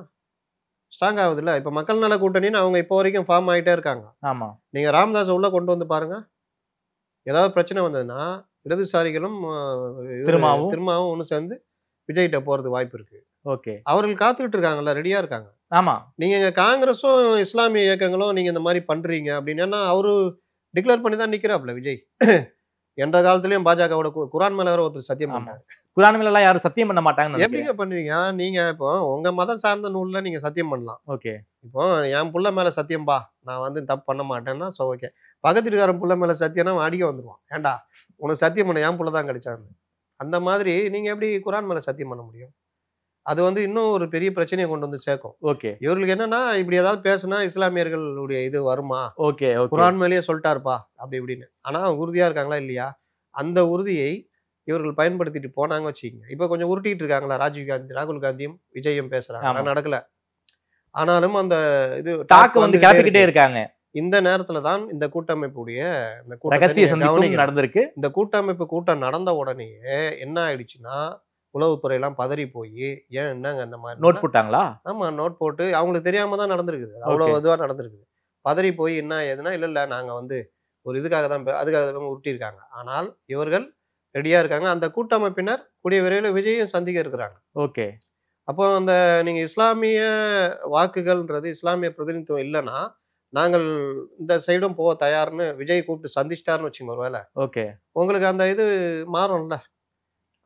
ஸ்ட்ராங் ஆகுது இல்ல. இப்ப மக்கள் நல கூட்டணின்னு அவங்க இப்போ வரைக்கும் ஃபார்ம் ஆகிட்டே இருக்காங்க. ஆமா, நீங்க ராமதாஸ் உள்ள கொண்டு பாருங்க. ஏதாவது பிரச்சனை வந்ததுன்னா இடதுசாரிகளும் திருமாவும் ஒன்று சேர்ந்து விஜய்கிட்ட போறது வாய்ப்பு இருக்கு. ஓகே, அவர்கள் காத்துக்கிட்டு இருக்காங்கல்ல, ரெடியா இருக்காங்க. ஆமா, நீங்க காங்கிரஸும் இஸ்லாமிய இயக்கங்களும் நீங்க இந்த மாதிரி பண்றீங்க அப்படின்னா அவரு டிக்ளேர் பண்ணி தான் நிக்கிறாப்ல விஜய். எந்த காலத்திலயும் பாஜகவோட குரான் மேல ஒருத்தர் சத்தியம் பண்ணாரு. குரான் மேல எல்லாம் யாரும் சத்தியம் பண்ண மாட்டாங்க. எப்படிங்க பண்ணுவீங்க நீங்க? இப்போ உங்க மதம் சார்ந்த நூல்ல நீங்க சத்தியம் பண்ணலாம். ஓகே, இப்போ என் புள்ள மேல சத்தியம்பா, நான் தப்பு பண்ண மாட்டேன்னா ஓகே. பக்கத்துக்காரன் புள்ள மேல சத்தியம்னா அடிக்க வந்துடுவான். ஏண்டா உனக்கு சத்தியம் பண்ண என் புள்ள தான் கிடைச்சாங்க. அந்த மாதிரி நீங்க எப்படி குரான் மேல சத்தியம் பண்ண முடியும்? அது இன்னும் ஒரு பெரிய பிரச்சனையை கொண்டு சேர்க்கும். ஓகே, இவர்களுக்கு என்னன்னா இப்படி ஏதாவது பேசுனா இஸ்லாமியர்களுடைய இது வருமா? ஓகே, குரான் மேலேயே சொல்லிட்டாருப்பா அப்படி இப்படின்னு. ஆனா உறுதியா இருக்காங்களா இல்லையா? அந்த உறுதியை இவர்கள் பயன்படுத்திட்டு போனாங்க வச்சுக்கோங்க. இப்ப கொஞ்சம் உருட்டிட்டு இருக்காங்களா ராகுல் காந்தியும் விஜயும் பேசுறாங்க, நடக்கல. ஆனாலும் அந்த இது கிளப்பிக்கிட்டே இருக்காங்க. இந்த நேரத்துல தான் இந்த கூட்டமைப்புடைய நடந்திருக்கு. இந்த கூட்டமைப்பு கூட்டம் நடந்த உடனேயே என்ன ஆயிடுச்சுன்னா, உளவுத்துறை எல்லாம் பதறி போய் ஏன் என்னங்க இந்த மாதிரி நோட் போட்டாங்களா? ஆமா, நோட் போட்டு அவங்களுக்கு தெரியாம தான் நடந்திருக்குது. அவ்வளவு இதுவா நடந்திருக்குது. பதறி போய் என்ன ஏதுன்னா, இல்ல நாங்க ஒரு இதுக்காக தான் அதுக்காக தான் உருட்டியிருக்காங்க. ஆனால் இவர்கள் ரெடியா இருக்காங்க. அந்த கூட்டமைப்பினர் கூடிய விரைவில் விஜயம் சந்திக்க இருக்கிறாங்க. ஓகே, அப்போ நீங்க இஸ்லாமிய வாக்குகள்ன்றது, இஸ்லாமிய பிரதிநிதித்துவம் இல்லைன்னா நாங்கள் இந்த சைடும் போக தயார்னு விஜய் கூப்பிட்டு சந்திச்சிட்டாருன்னு வச்சுங்க ஒருவேளை. ஓகே, உங்களுக்கு அந்த இது மாறும்ல.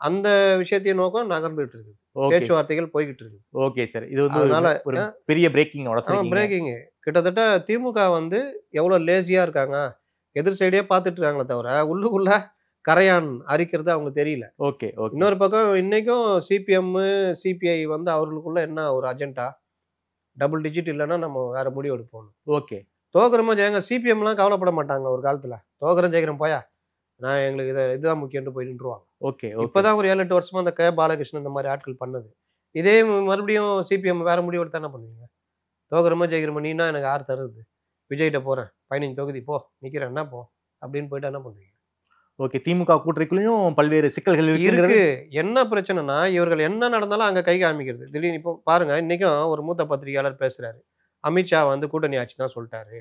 அந்த விஷயத்தையும் நோக்கம் நகர்ந்துட்டு இருக்குது. ஓகே பேச்சுவார்த்தைகள் போய்கிட்டு இருக்கு. Okay sir. இது வந்து அதனால ஒரு பெரிய பிரேக்கிங் உடைச்சிருக்கீங்க. பிரேக்கிங் கிட்டத்தட்ட திமுக வந்து எவ்வளவு லேசியா இருக்காங்க, எதிர் சைடே பார்த்துட்டு இருக்காங்களே தவிர உள்ளுக்குள்ள கரையான் அரிக்கிறது அவங்களுக்கு தெரியல. ஓகே ஓகே இன்னொரு பக்கம் இன்னைக்கும் சிபிஎம் சிபிஐ வந்து அவர்களுக்குள்ள என்ன ஒரு அஜெண்டா, டபுள் டிஜிட் இல்லைன்னா நம்ம வேற முடிவு எடுப்போம். ஓகே தோக்குறமா ஜெயங்க சிபிஎம்லாம் கவலைப்பட மாட்டாங்க ஒரு காலத்துல. தோக்குறேன் ஜெயிக்கிறேன் போயா, நான் எங்களுக்கு இதுதான் முக்கியம்னு போய் நின்றுவாங்க. ஓகே இப்பதான் ஒரு 7-8 வருஷமா அந்த பாலகிருஷ்ணன் இந்த மாதிரி ஆட்கள் பண்ணது. இதே மறுபடியும் சிபிஎம் வேற முடிவு எடுத்தா என்ன பண்ணுவீங்க? தோக்குறமா ஜெயிக்கிறமா, நீனா எனக்கு 6 தருது, விஜய்கிட்ட போறேன் 15 தொகுதி போ நிக்கிறேன் என்ன போ அப்படின்னு போயிட்டு என்ன பண்ணுவீங்க? ஓகே. திமுக கூட்டணிக்குள்ளேயும் பல்வேறு சிக்கல்கள் இருக்கு. என்ன பிரச்சனைனா இவர்கள் என்ன நடந்தாலும் அங்க கை காமிக்கிறது. திடீர்னு இப்போ பாருங்க, இன்னைக்கும் ஒரு மூத்த பத்திரிகையாளர் பேசுறாரு. அமித்ஷா வந்து கூட்டணி ஆட்சி தான் சொல்லிட்டாரு,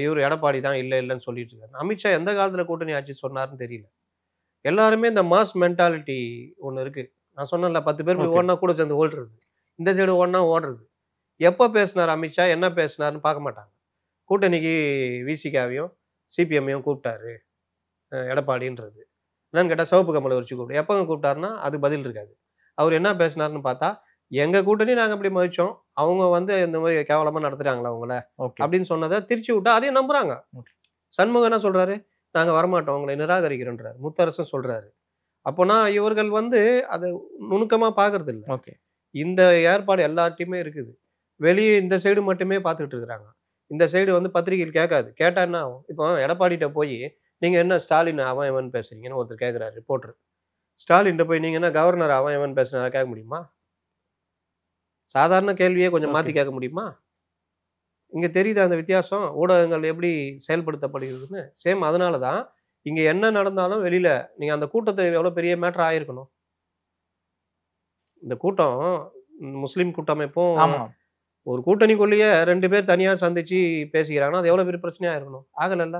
இவர் எடப்பாடி தான் இல்லைன்னு சொல்லிட்டு இருக்காரு. அமித்ஷா எந்த காலத்துல கூட்டணி ஆட்சி சொன்னாருன்னு தெரியல. எல்லாருமே இந்த மாஸ் மென்டாலிட்டி ஒண்ணு இருக்கு. நான் சொன்னேன்ல 10 பேர் ஓடினா கூட சேர்ந்து ஓடுறது, இந்த சைடு ஓடினா ஓடுறது. எப்ப பேசினார் அமித்ஷா, என்ன பேசினாருன்னு பார்க்க மாட்டாங்க. கூட்டணிக்கு விசிகாவையும் சிபிஎம்மையும் கூப்பிட்டாரு எடப்பாடின்றது. என்னன்னு கேட்டா சிவப்பு கமலை வச்சு கூப்பிட்டு எப்பங்க கூப்பிட்டாருன்னா அது பதில் இருக்காது. அவர் என்ன பேசினாருன்னு பார்த்தா, எங்க கூட்டணி நாங்க இப்படி மதிச்சோம், அவங்க வந்து இந்த மாதிரி கேவலமா நடத்துறாங்களா அவங்கள அப்படின்னு சொன்னதை திருச்சி விட்டா அதையும் நம்புறாங்க. சண்முகம் என்ன சொல்றாரு, நாங்க வரமாட்டோம் உங்களை நிராகரிக்கிறோன்றாரு. முத்தரசும் சொல்றாரு. அப்போனா இவர்கள் வந்து அதை நுணுக்கமா பாக்குறது இல்லை. ஓகே. இந்த ஏற்பாடு எல்லார்ட்டையுமே இருக்குது. வெளியே இந்த சைடு மட்டுமே பார்த்துட்டு இருக்கிறாங்க. இந்த சைடு வந்து பத்திரிகையில் கேட்காது. கேட்டா என்ன ஆகும்? இப்போ எடப்பாடிட்ட போய் நீங்க என்ன ஸ்டாலின் அவன் இவன் பேசுறீங்கன்னு ஒருத்தர் கேட்கிறாரு ரிப்போர்ட்டர். ஸ்டாலின் போய் நீங்க என்ன கவர்னர் அவன் இவன் பேசுனா கேட்க முடியுமா? சாதாரண கேள்வியே கொஞ்சம் மாத்தி கேட்க முடியுமா? இங்க தெரியுது அந்த வித்தியாசம், ஊடகங்கள் எப்படி செயல்படுத்தப்படுகிறதுன்னு. சேம் அதனாலதான் இங்க என்ன நடந்தாலும் வெளியில நீங்க அந்த கூட்டத்தை எவ்வளவு பெரிய மேட்டர் ஆயிருக்கணும். இந்த கூட்டம் முஸ்லிம் கூட்டமைப்பும் ஒரு கூட்டணிக்குள்ளேயே 2 பேர் தனியா சந்திச்சு பேசிக்கிறாங்கன்னா அது எவ்வளவு பெரிய பிரச்சனையா இருக்கணும். ஆகலல்ல.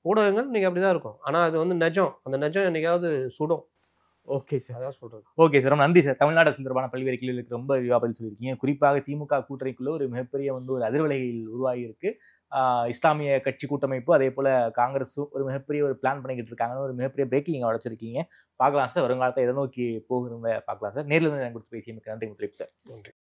ஊடகங்கள் இன்னைக்கு அப்படிதான் இருக்கும். ஆனா அது வந்து நிஜம். அந்த நிஜம் என்னைக்காவது சுடும். Okay sir. அதான் சொல்றது. Okay sir. ரொம்ப நன்றி சார். தமிழ்நாடு சந்தர்பான பல்வேறு கேள்விகளுக்கு ரொம்ப விரிவாக பதில் சொல்லியிருக்கீங்க. குறிப்பாக திமுக கூட்டணிக்குள்ள ஒரு மிகப்பெரிய வந்து ஒரு அதிர்வலைகள் உருவாகி இருக்கு. இஸ்லாமிய கட்சி கூட்டமைப்பு அதே போல காங்கிரஸும் ஒரு மிகப்பெரிய ஒரு பிளான் பண்ணிக்கிட்டு இருக்காங்கன்னு ஒரு மிகப்பெரிய பிரேக்கிங் நீங்க உடைச்சிருக்கீங்க. பார்க்கலாம் சார், வருங்காலத்தை எதை நோக்கி போகிறத பார்க்கலாம் சார். நேரில் வந்து எனக்கு கொடுத்து பேசிய நன்றி முத்துலிப் சார். நன்றி.